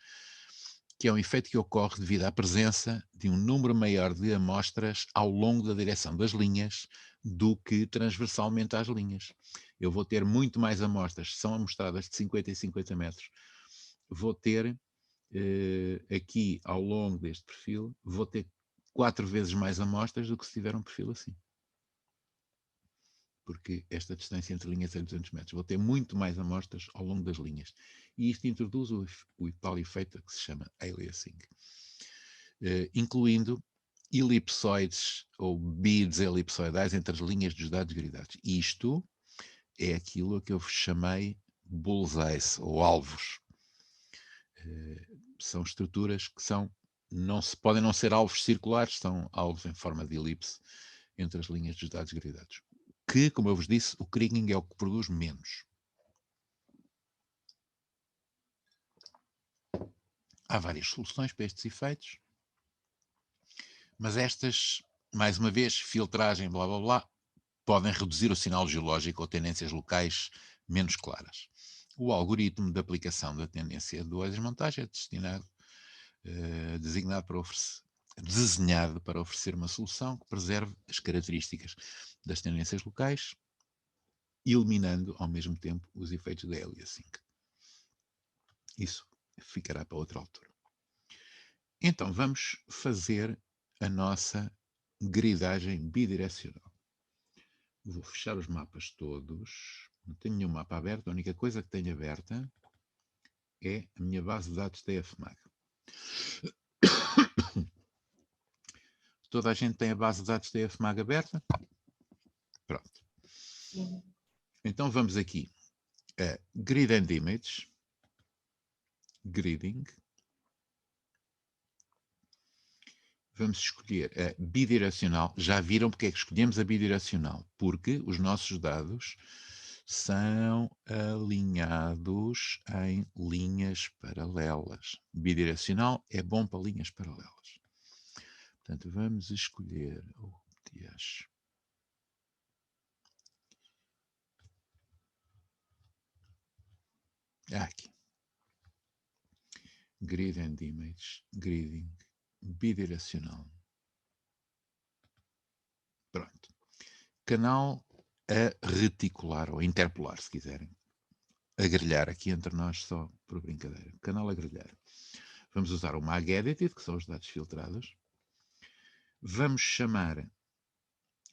Que é um efeito que ocorre devido à presença de um número maior de amostras ao longo da direção das linhas do que transversalmente às linhas. Eu vou ter muito mais amostras, são amostradas de 50 em 50 metros. Vou ter, aqui ao longo deste perfil, vou ter 4 vezes mais amostras do que se tiver um perfil assim. Porque esta distância entre linhas é 200 metros. Vou ter muito mais amostras ao longo das linhas. E isto introduz o tal efeito que se chama aliasing, incluindo elipsoides ou beads elipsoidais entre as linhas dos dados gridados. Isto é aquilo que eu chamei bullseyes ou alvos. São estruturas que podem não ser alvos circulares, são alvos em forma de elipse entre as linhas dos dados gridados. Que, como eu vos disse, o kriging é o que produz menos. Há várias soluções para estes efeitos, mas estas, mais uma vez, filtragem, blá blá blá, podem reduzir o sinal geológico ou tendências locais menos claras. O algoritmo de aplicação da tendência de desmontagem é designado para desenhado para oferecer uma solução que preserve as características das tendências locais, eliminando ao mesmo tempo os efeitos de aliasing. Isso ficará para outra altura. Então vamos fazer a nossa gridagem bidirecional. Vou fechar os mapas todos. Não tenho nenhum mapa aberto. A única coisa que tenho aberta é a minha base de dados TFMag. Toda a gente tem a base de dados TFMag aberta? Pronto. Então vamos aqui a Grid and Image, Gridding. Vamos escolher a bidirecional. Já viram porque é que escolhemos a bidirecional? Porque os nossos dados são alinhados em linhas paralelas. Bidirecional é bom para linhas paralelas. Portanto, vamos escolher aqui. Grid and Image, Gridding, bidirecional. Pronto. Canal a reticular ou interpolar, se quiserem. A grelhar, aqui entre nós só por brincadeira. Canal a grelhar. Vamos usar o Mag Edited, que são os dados filtrados. Vamos chamar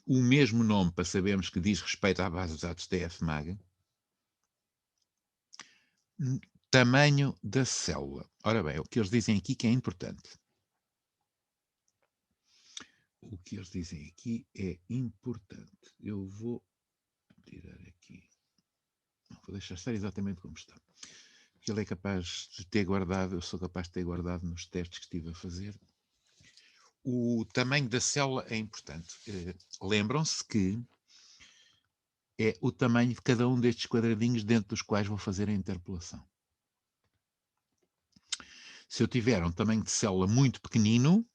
o mesmo nome para sabermos que diz respeito à base de dados TFMag. Tamanho da célula. Ora bem, o que eles dizem aqui que é importante. O que eles dizem aqui é importante. Eu vou tirar aqui. Não, vou deixar estar exatamente como está. Que ele é capaz de ter guardado, eu sou capaz de ter guardado nos testes que estive a fazer. O tamanho da célula é importante. Lembram-se que é o tamanho de cada um destes quadradinhos dentro dos quais vou fazer a interpolação. Se eu tiver um tamanho de célula muito pequenino,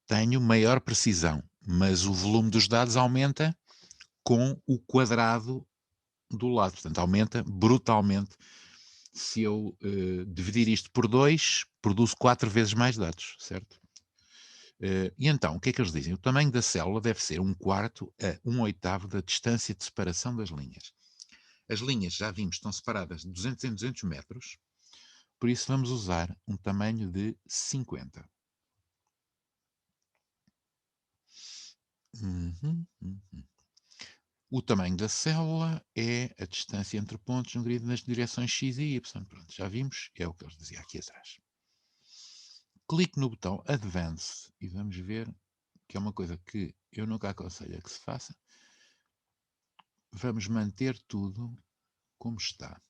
tenho maior precisão, mas o volume dos dados aumenta com o quadrado do lado. Portanto, aumenta brutalmente. Se eu dividir isto por 2, produzo 4 vezes mais dados, certo? E então, o que é que eles dizem? O tamanho da célula deve ser 1/4 a 1/8 da distância de separação das linhas. As linhas, já vimos, estão separadas de 200 em 200 metros, por isso vamos usar um tamanho de 50. O tamanho da célula é a distância entre pontos no grid nas direções X e Y. Pronto, já vimos, é o que eles diziam aqui atrás. Clique no botão Advance e vamos ver que é uma coisa que eu nunca aconselho a que se faça. Vamos manter tudo como está.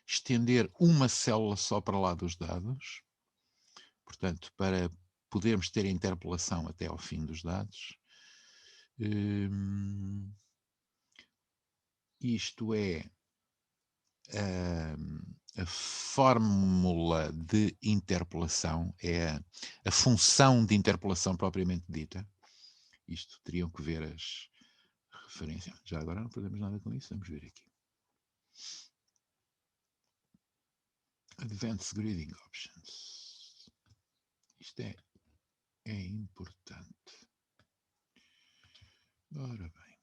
Estender uma célula só para lá dos dados. Portanto, para podermos ter a interpolação até ao fim dos dados. Isto é a fórmula de interpolação, é a função de interpolação propriamente dita. Isto teriam que ver as referências. Já agora não fazemos nada com isso, vamos ver aqui. Advanced Gridding Options. Isto é importante. Ora bem.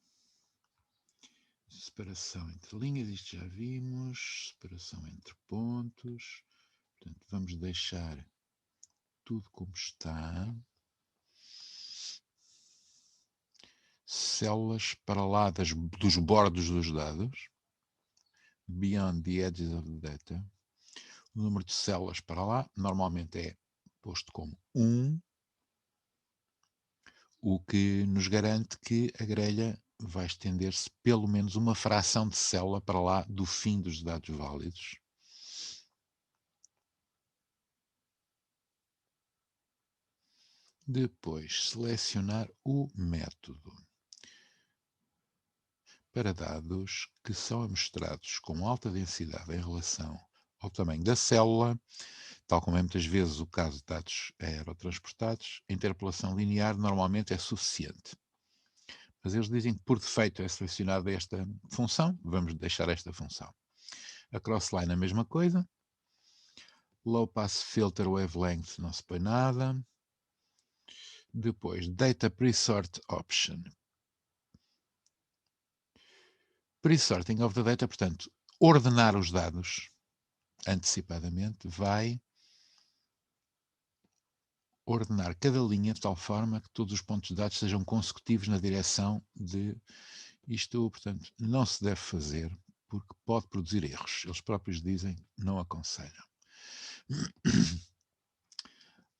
Separação entre linhas, isto já vimos. Separação entre pontos. Portanto, vamos deixar tudo como está. Células para lá dos bordos dos dados. Beyond the edges of the data. O número de células para lá normalmente é posto como 1, o que nos garante que a grelha vai estender-se pelo menos uma fração de célula para lá do fim dos dados válidos. Depois, selecionar o método. Para dados que são amostrados com alta densidade em relação ao tamanho da célula, tal como é muitas vezes o caso de dados aerotransportados, a interpolação linear normalmente é suficiente. Mas eles dizem que por defeito é selecionada esta função, vamos deixar esta função. A crossline a mesma coisa. Low Pass Filter Wavelength, não se põe nada. Depois, Data Pre-Sort Option. Pre-sorting of the data, portanto, ordenar os dados antecipadamente, vai ordenar cada linha de tal forma que todos os pontos de dados sejam consecutivos na direção de isto, portanto, não se deve fazer porque pode produzir erros. Eles próprios dizem, não aconselham.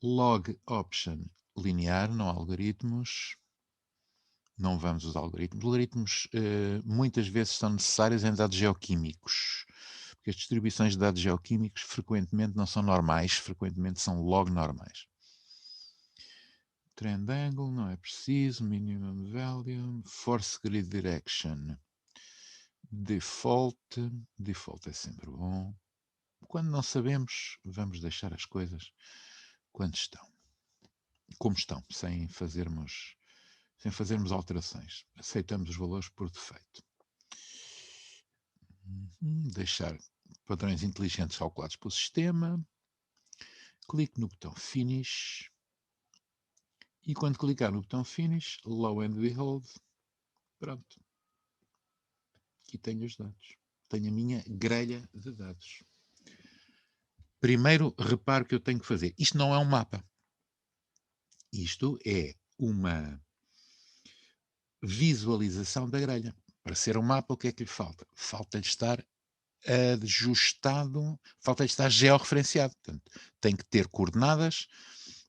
Log option linear, não algoritmos. Não vamos usar algoritmos. Algoritmos muitas vezes são necessários em dados geoquímicos, porque as distribuições de dados geoquímicos frequentemente não são normais, frequentemente são log normais. Trend angle, não é preciso. Minimum value. Force grid direction. Default. Default é sempre bom. Quando não sabemos, vamos deixar as coisas quando estão. Como estão, sem fazermos alterações. Aceitamos os valores por defeito. Deixar padrões inteligentes calculados pelo sistema. Clique no botão Finish. E quando clicar no botão Finish, Lo and Behold, pronto. Aqui tenho os dados. Tenho a minha grelha de dados. Primeiro reparo que eu tenho que fazer. Isto não é um mapa. Isto é uma visualização da grelha. Para ser um mapa, o que é que lhe falta? Falta-lhe estar ajustado, falta-lhe estar georreferenciado. Portanto, tem que ter coordenadas,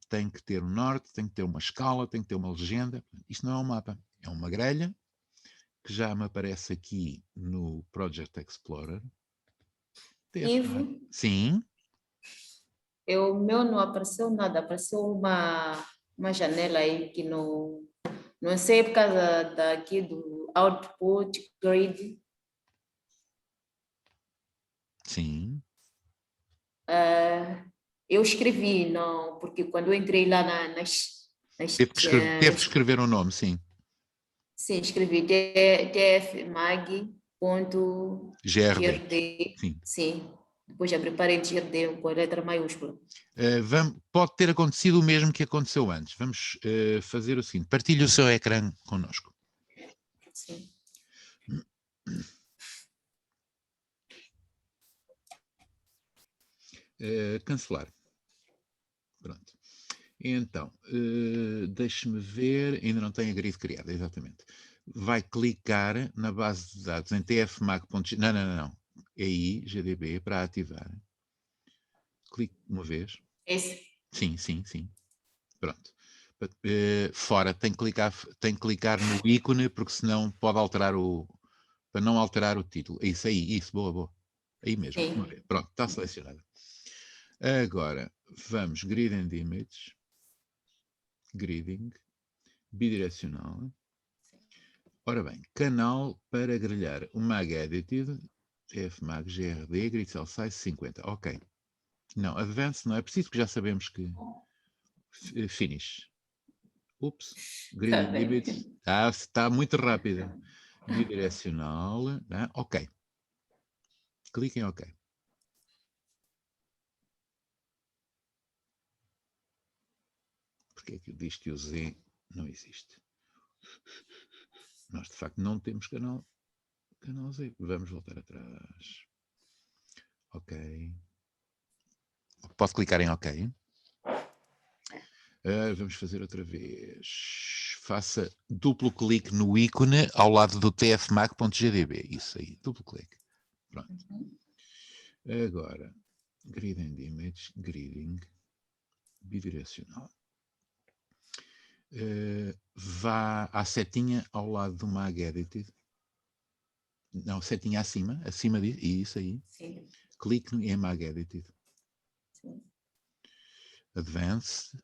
tem que ter um norte, tem que ter uma escala, tem que ter uma legenda. Isto não é um mapa. É uma grelha que já me aparece aqui no Project Explorer. Ivo, sim. o meu não apareceu nada, apareceu uma janela aí que não sei por causa daqui do output grid. Sim. Eu escrevi, não, porque quando eu entrei lá nas Teve que escrever um nome, sim. sim, escrevi tfmag.grd. Sim. Sim. Depois abri parênteses GRD com a letra maiúscula. Pode ter acontecido o mesmo que aconteceu antes. Vamos fazer o seguinte. Partilhe o seu ecrã connosco. Sim. Cancelar. Pronto. Então, deixe-me ver. Ainda não tem a grid criada, exatamente. Vai clicar na base de dados em tfmag.gdb. Não. É aí, GDB, para ativar. Clique uma vez. Esse? Sim. Pronto. Fora, tem que clicar no ícone, porque senão pode alterar para não alterar o título. Isso aí, boa. Aí mesmo. Pronto, está selecionado. Agora, vamos, Grid and Image. Gridding. Bidirecional. Ora bem, canal para grelhar. O Mag Edited. FMag GRD, Grid Cell Size 50. Ok. Não, Advanced não é preciso, porque já sabemos que Finish. Ups, Grid Limits. Está muito rápida. Bidirecional. Né? Ok. Clique em OK. Porque é que diz que o Z não existe? Nós, de facto, não temos canal Z. Vamos voltar atrás. OK. Pode clicar em OK. Vamos fazer outra vez. Faça duplo clique no ícone ao lado do tfmag.gdb. Isso aí, duplo clique. Pronto. Agora, Grid and Image, Gridding, bidirecional. Vá à setinha ao lado do Mag Edited. Não, setinha acima disso. Isso aí. Sim. Clique em Mag Edited. Sim. Advanced.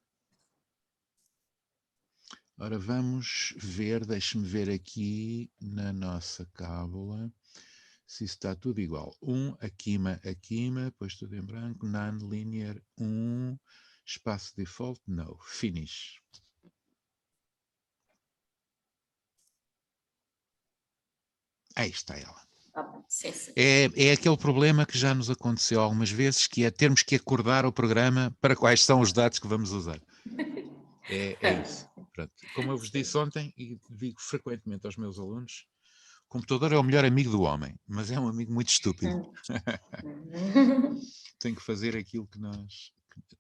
Ora, vamos ver, deixe-me ver aqui na nossa cábula se está tudo igual. 1, Aquima, depois tudo em branco, non-linear, 1, espaço default, no, finish. Aí está ela. Sim, sim. É aquele problema que já nos aconteceu algumas vezes, que é termos que acordar o programa para quais são os dados que vamos usar. É isso. Pronto. Como eu vos disse ontem, e digo frequentemente aos meus alunos, o computador é o melhor amigo do homem, mas é um amigo muito estúpido. Tem que fazer aquilo que nós...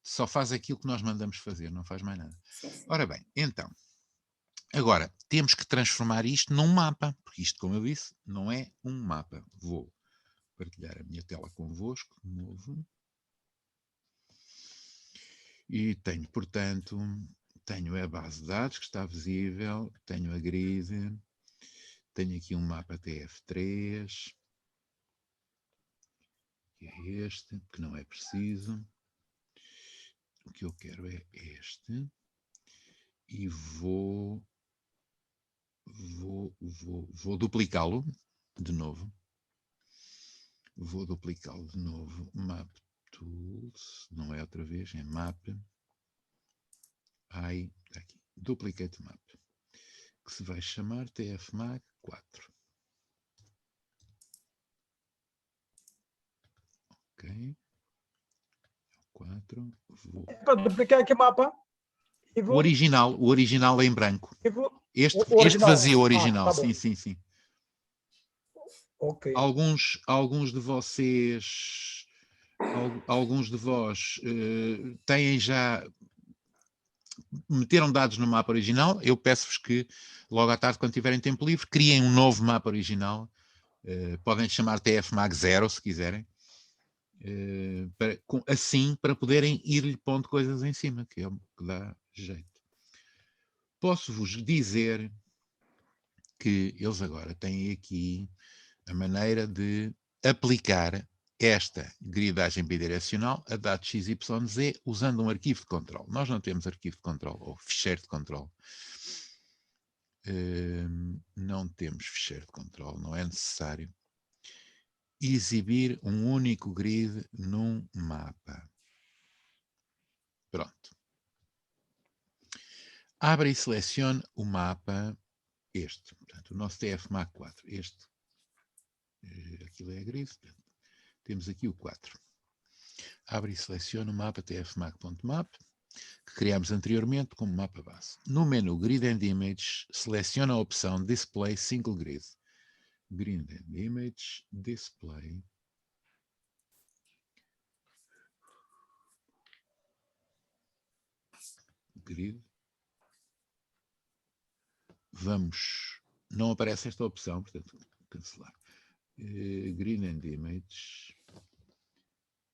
Só faz aquilo que nós mandamos fazer, não faz mais nada. Sim, sim. Ora bem, então... Agora, temos que transformar isto num mapa, porque isto, como eu disse, não é um mapa. Vou partilhar a minha tela convosco, de novo. E tenho, portanto, tenho a base de dados que está visível, tenho a grid, tenho aqui um mapa TF3, que é este, que não é preciso. O que eu quero é este. E vou duplicá-lo de novo. Vou duplicá-lo de novo. Map Tools, não é outra vez, é Map. Ai, está aqui. Duplicate Map, que se vai chamar TF-Mag 4. Ok. 4. Vou... Para duplicar aqui o mapa. O original é em branco. Este vazio original, tá sim, sim, sim. Ok. Alguns de vocês, alguns de vós têm já, meteram dados no mapa original. Eu peço-vos que logo à tarde, quando tiverem tempo livre, criem um novo mapa original. Podem chamar TF-Mag 0, se quiserem. Assim, para poderem ir-lhe pondo coisas em cima, que é o que dá jeito. Posso-vos dizer que eles agora têm aqui a maneira de aplicar esta gridagem bidirecional a dados XYZ usando um arquivo de controle. Nós não temos arquivo de controle ou ficheiro de controle. Não temos ficheiro de controle, não é necessário. Exibir um único grid num mapa. Pronto. Abra e selecione o mapa, este, portanto, o nosso TF-Mag 4. Este, aquilo é a grid, portanto, temos aqui o 4. Abre e selecione o mapa tfmag.map, que criámos anteriormente como mapa base. No menu Grid and Image, seleciona a opção Display Single Grid. Grid and Image, Display. Grid. Não aparece esta opção, portanto, cancelar. Grid and Image.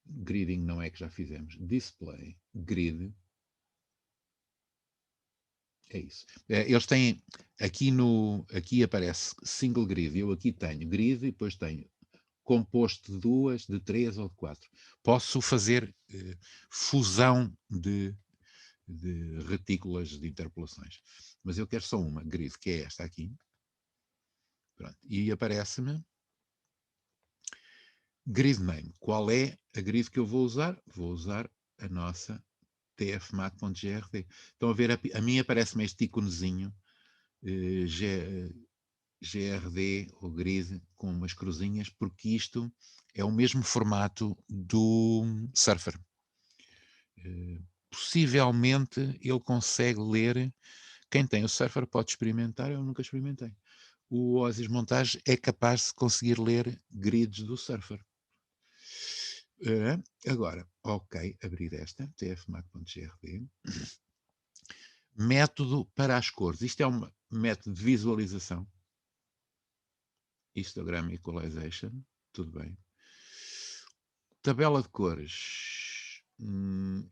Gridding não é que já fizemos. Display, Grid. É isso. Eles têm, aqui aparece single grid, eu aqui tenho grid e depois tenho composto de 2, de 3 ou de 4. Posso fazer fusão de retículas de interpolações. Mas eu quero só uma grid, que é esta aqui. Pronto. E aparece-me grid name. Qual é a grid que eu vou usar? Vou usar a nossa tfmag.grd. Estão a ver, a mim aparece-me este íconezinho GRD ou grid com umas cruzinhas, porque isto é o mesmo formato do Surfer. Possivelmente ele consegue ler. Quem tem o Surfer pode experimentar, eu nunca experimentei. O Oasis Montage é capaz de conseguir ler grids do Surfer. Agora, ok, abrir esta, tfmag.grd. Método para as cores. Isto é um método de visualização. Histogram Equalization. Tudo bem. Tabela de cores.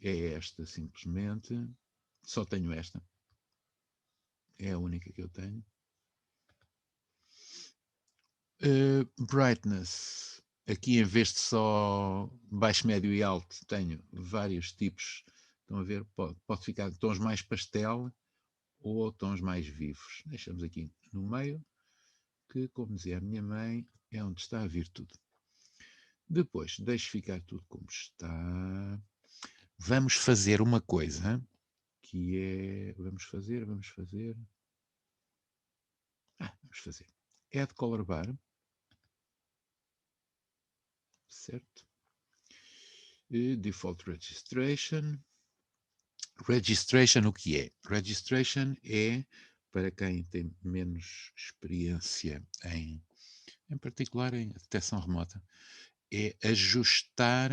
É esta, simplesmente. Só tenho esta. É a única que eu tenho. Brightness. Aqui, em vez de só baixo, médio e alto, tenho vários tipos. Estão a ver? Pode ficar de tons mais pastel ou tons mais vivos. Deixamos aqui no meio, que, como dizia a minha mãe, é onde está a virtude. Depois, deixo ficar tudo como está. Vamos fazer uma coisa, que é... Vamos fazer. Add Color Bar. certo? Default registration. Registration, o que é? Registration é, para quem tem menos experiência em particular em detecção remota, é ajustar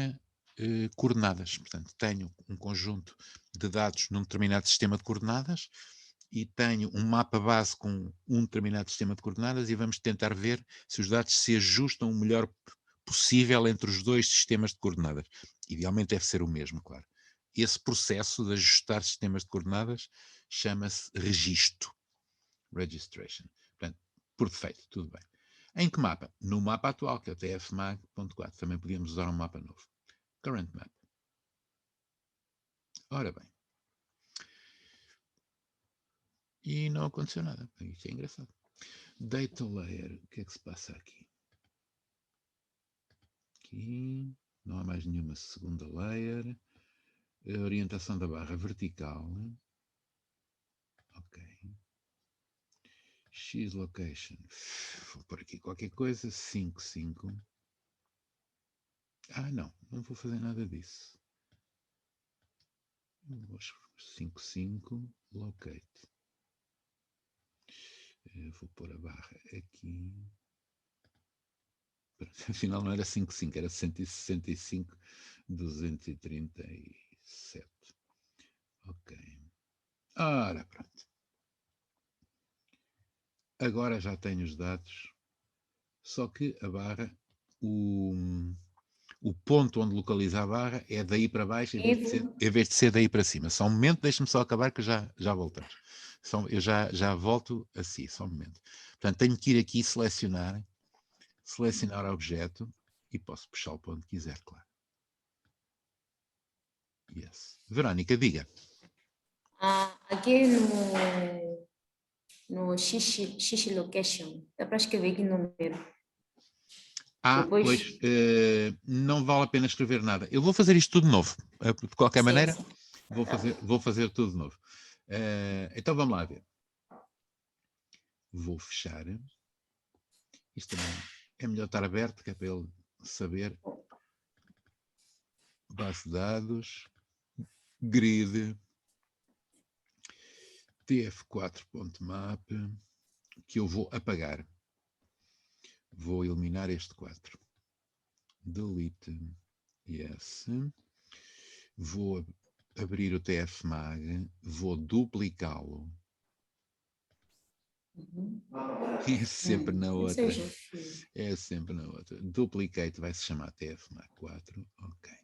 coordenadas. Portanto, tenho um conjunto de dados num determinado sistema de coordenadas e tenho um mapa base com um determinado sistema de coordenadas e vamos tentar ver se os dados se ajustam o melhor possível entre os dois sistemas de coordenadas. Idealmente deve ser o mesmo, claro. Esse processo de ajustar sistemas de coordenadas chama-se registro. Registration. Portanto, por defeito, tudo bem. Em que mapa? No mapa atual, que é o tfmag.4. Também podíamos usar um mapa novo. Current map. Ora bem. E não aconteceu nada. Isto é engraçado. Data layer. O que é que se passa aqui? Aqui. Não há mais nenhuma segunda layer. A orientação da barra vertical. Ok. X location. Vou pôr aqui qualquer coisa. 5. Ah, não. Não vou fazer nada disso. 5 locate. Vou pôr a barra aqui. Afinal não era 5, era 165, 237. Ok. Ora, pronto. Agora já tenho os dados, só que a barra, o ponto onde localiza a barra é daí para baixo, em vez de ser daí para cima. Só um momento, deixe-me só acabar que já voltamos. Eu já volto a si, só um momento. Portanto, tenho que ir aqui selecionar objeto e posso puxá-lo para onde quiser, claro. Yes. Verônica, diga. Aqui no Xixi Location, dá para escrever aqui número. Depois... Pois, não vale a pena escrever nada. Eu vou fazer isto tudo de novo. De qualquer maneira, sim. Vou fazer tudo de novo. Então vamos lá ver. Vou fechar. Isto também é melhor estar aberto, que é para ele saber. Base de dados, grid, tf4.map, que eu vou apagar. Vou eliminar este 4. Delete. Yes. Vou abrir o tfmag, vou duplicá-lo. É sempre na outra. É sempre na outra. Duplicate vai se chamar tfmag4. Ok.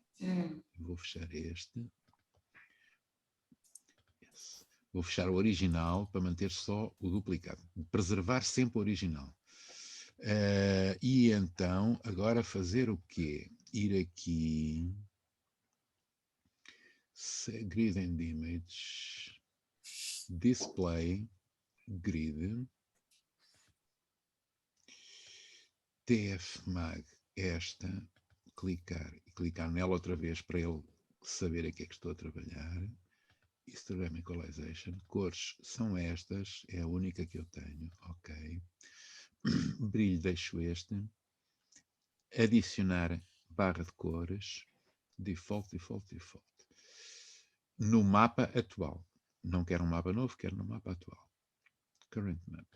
Vou fechar este. Yes. Vou fechar o original para manter só o duplicado. Preservar sempre o original. E então, agora fazer o quê? Ir aqui. Grid and image. Display. Grid. tfmag esta. Clicar nela outra vez para ele saber a que é que estou a trabalhar. Histogram Equalization. Cores são estas. É a única que eu tenho. Ok. Brilho deixo este. Adicionar barra de cores. Default. No mapa atual. Não quero um mapa novo, quero no mapa atual. Current map.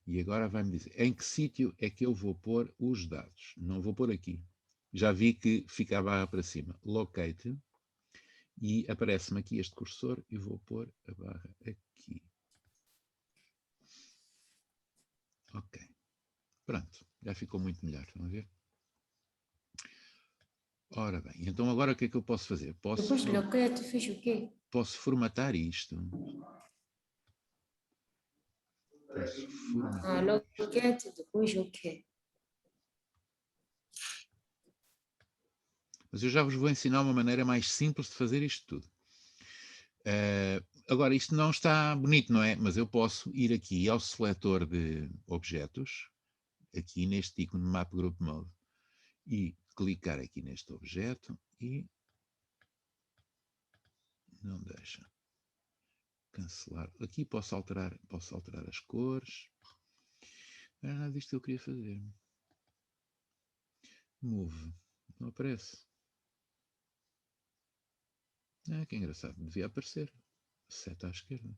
E agora vai-me dizer em que sítio é que eu vou pôr os dados. Não vou pôr aqui. Já vi que fica a barra para cima. Locate. E aparece-me aqui este cursor e vou pôr a barra aqui. Ok. Pronto. Já ficou muito melhor. Estão a ver? Ora bem, então agora o que é que eu posso fazer? Depois de locate, fiz o quê? Posso formatar isto. Locate, depois o quê? Mas eu já vos vou ensinar uma maneira mais simples de fazer isto tudo. Agora, isto não está bonito, não é? Mas eu posso ir aqui ao seletor de objetos, aqui neste ícone Map Group Mode, e clicar aqui neste objeto e não deixa. Cancelar. Aqui posso alterar as cores. Não era nada disto que eu queria fazer. Move. Não aparece. Ah, que engraçado. Devia aparecer. Seta à esquerda.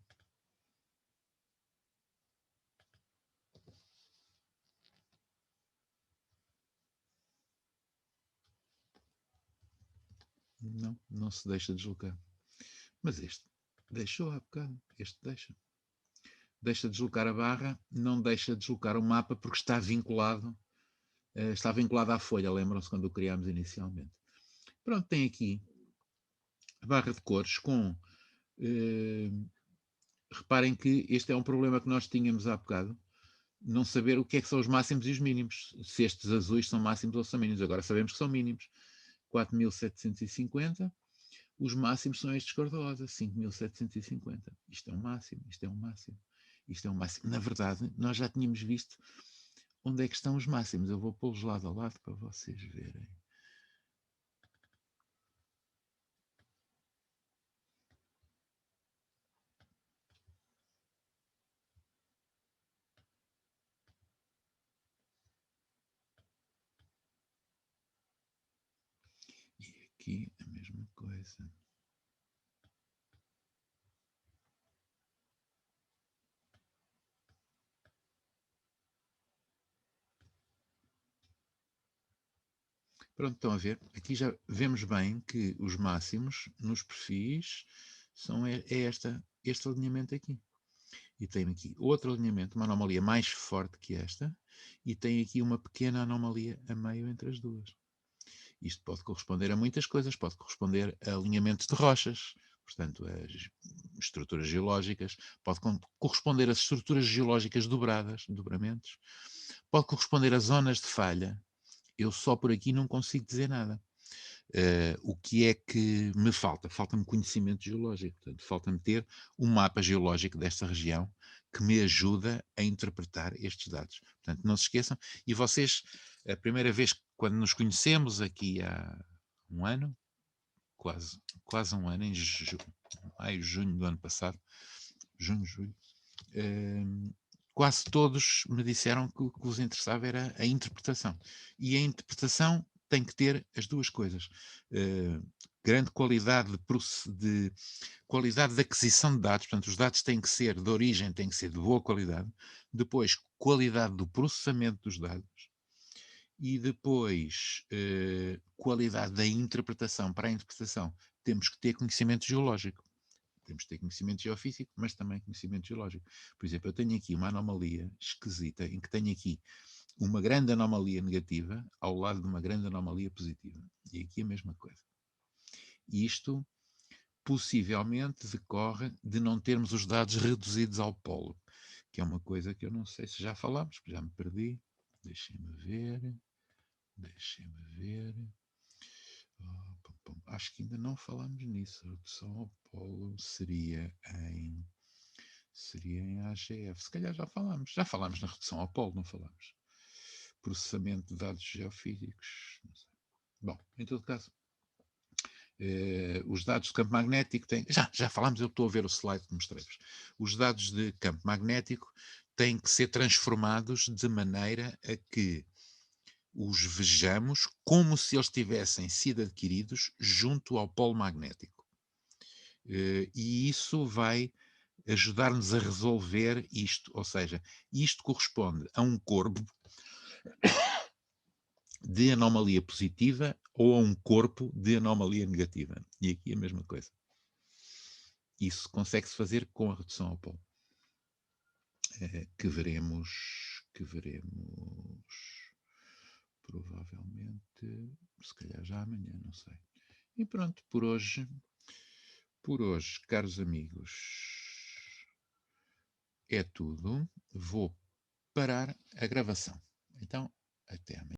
Não, não se deixa deslocar. Mas este deixou há bocado. Este deixa. Deixa deslocar a barra, não deixa deslocar o mapa porque está vinculado à folha, lembram-se quando o criámos inicialmente. Pronto, tem aqui a barra de cores com... reparem que este é um problema que nós tínhamos há bocado, não saber o que é que são os máximos e os mínimos, se estes azuis são máximos ou são mínimos. Agora sabemos que são mínimos. 4.750, os máximos são estes cor-de-rosa, 5.750. Isto é um máximo, isto é um máximo, isto é um máximo. Na verdade, nós já tínhamos visto onde é que estão os máximos. Eu vou pô-los lado a lado para vocês verem. E aqui a mesma coisa. Pronto, estão a ver? Aqui já vemos bem que os máximos nos perfis são este alinhamento aqui. E tem aqui outro alinhamento, uma anomalia mais forte que esta, e tem aqui uma pequena anomalia a meio entre as duas. Isto pode corresponder a muitas coisas, pode corresponder a alinhamentos de rochas, portanto, as estruturas geológicas, pode corresponder a estruturas geológicas dobradas, dobramentos, pode corresponder a zonas de falha. Eu só por aqui não consigo dizer nada. O que é que me falta? Falta-me conhecimento geológico, portanto, falta-me ter um mapa geológico desta região que me ajuda a interpretar estes dados. Portanto, não se esqueçam, e vocês, a primeira vez quando nos conhecemos aqui há um ano, quase um ano, em maio, junho do ano passado, junho, julho, quase todos me disseram que o que vos interessava era a interpretação. E a interpretação tem que ter as duas coisas. Grande qualidade de qualidade de aquisição de dados, portanto, os dados têm que ser de origem, têm que ser de boa qualidade. Depois, qualidade do processamento dos dados. E depois, qualidade da interpretação. Para a interpretação, temos que ter conhecimento geológico. Temos que ter conhecimento geofísico, mas também conhecimento geológico. Por exemplo, eu tenho aqui uma anomalia esquisita, em que tenho aqui uma grande anomalia negativa ao lado de uma grande anomalia positiva. E aqui a mesma coisa. Isto possivelmente decorre de não termos os dados reduzidos ao polo, que é uma coisa que eu não sei se já falámos, porque já me perdi. Deixem-me ver. Acho que ainda não falámos nisso. A redução ao polo seria em AGF. Se calhar já falámos. Já falámos na redução ao polo, não falámos? Processamento de dados geofísicos. Não sei. Bom, em todo caso, os dados de campo magnético têm... Já falámos, eu estou a ver o slide que mostrei-vos. Os dados de campo magnético têm que ser transformados de maneira a que os vejamos como se eles tivessem sido adquiridos junto ao polo magnético. E isso vai ajudar-nos a resolver isto, ou seja, isto corresponde a um corpo de anomalia positiva ou a um corpo de anomalia negativa. E aqui a mesma coisa. Isso consegue-se fazer com a redução ao polo. Que veremos provavelmente, se calhar já amanhã, não sei. E pronto, por hoje, caros amigos, é tudo. Vou parar a gravação. Então, até amanhã.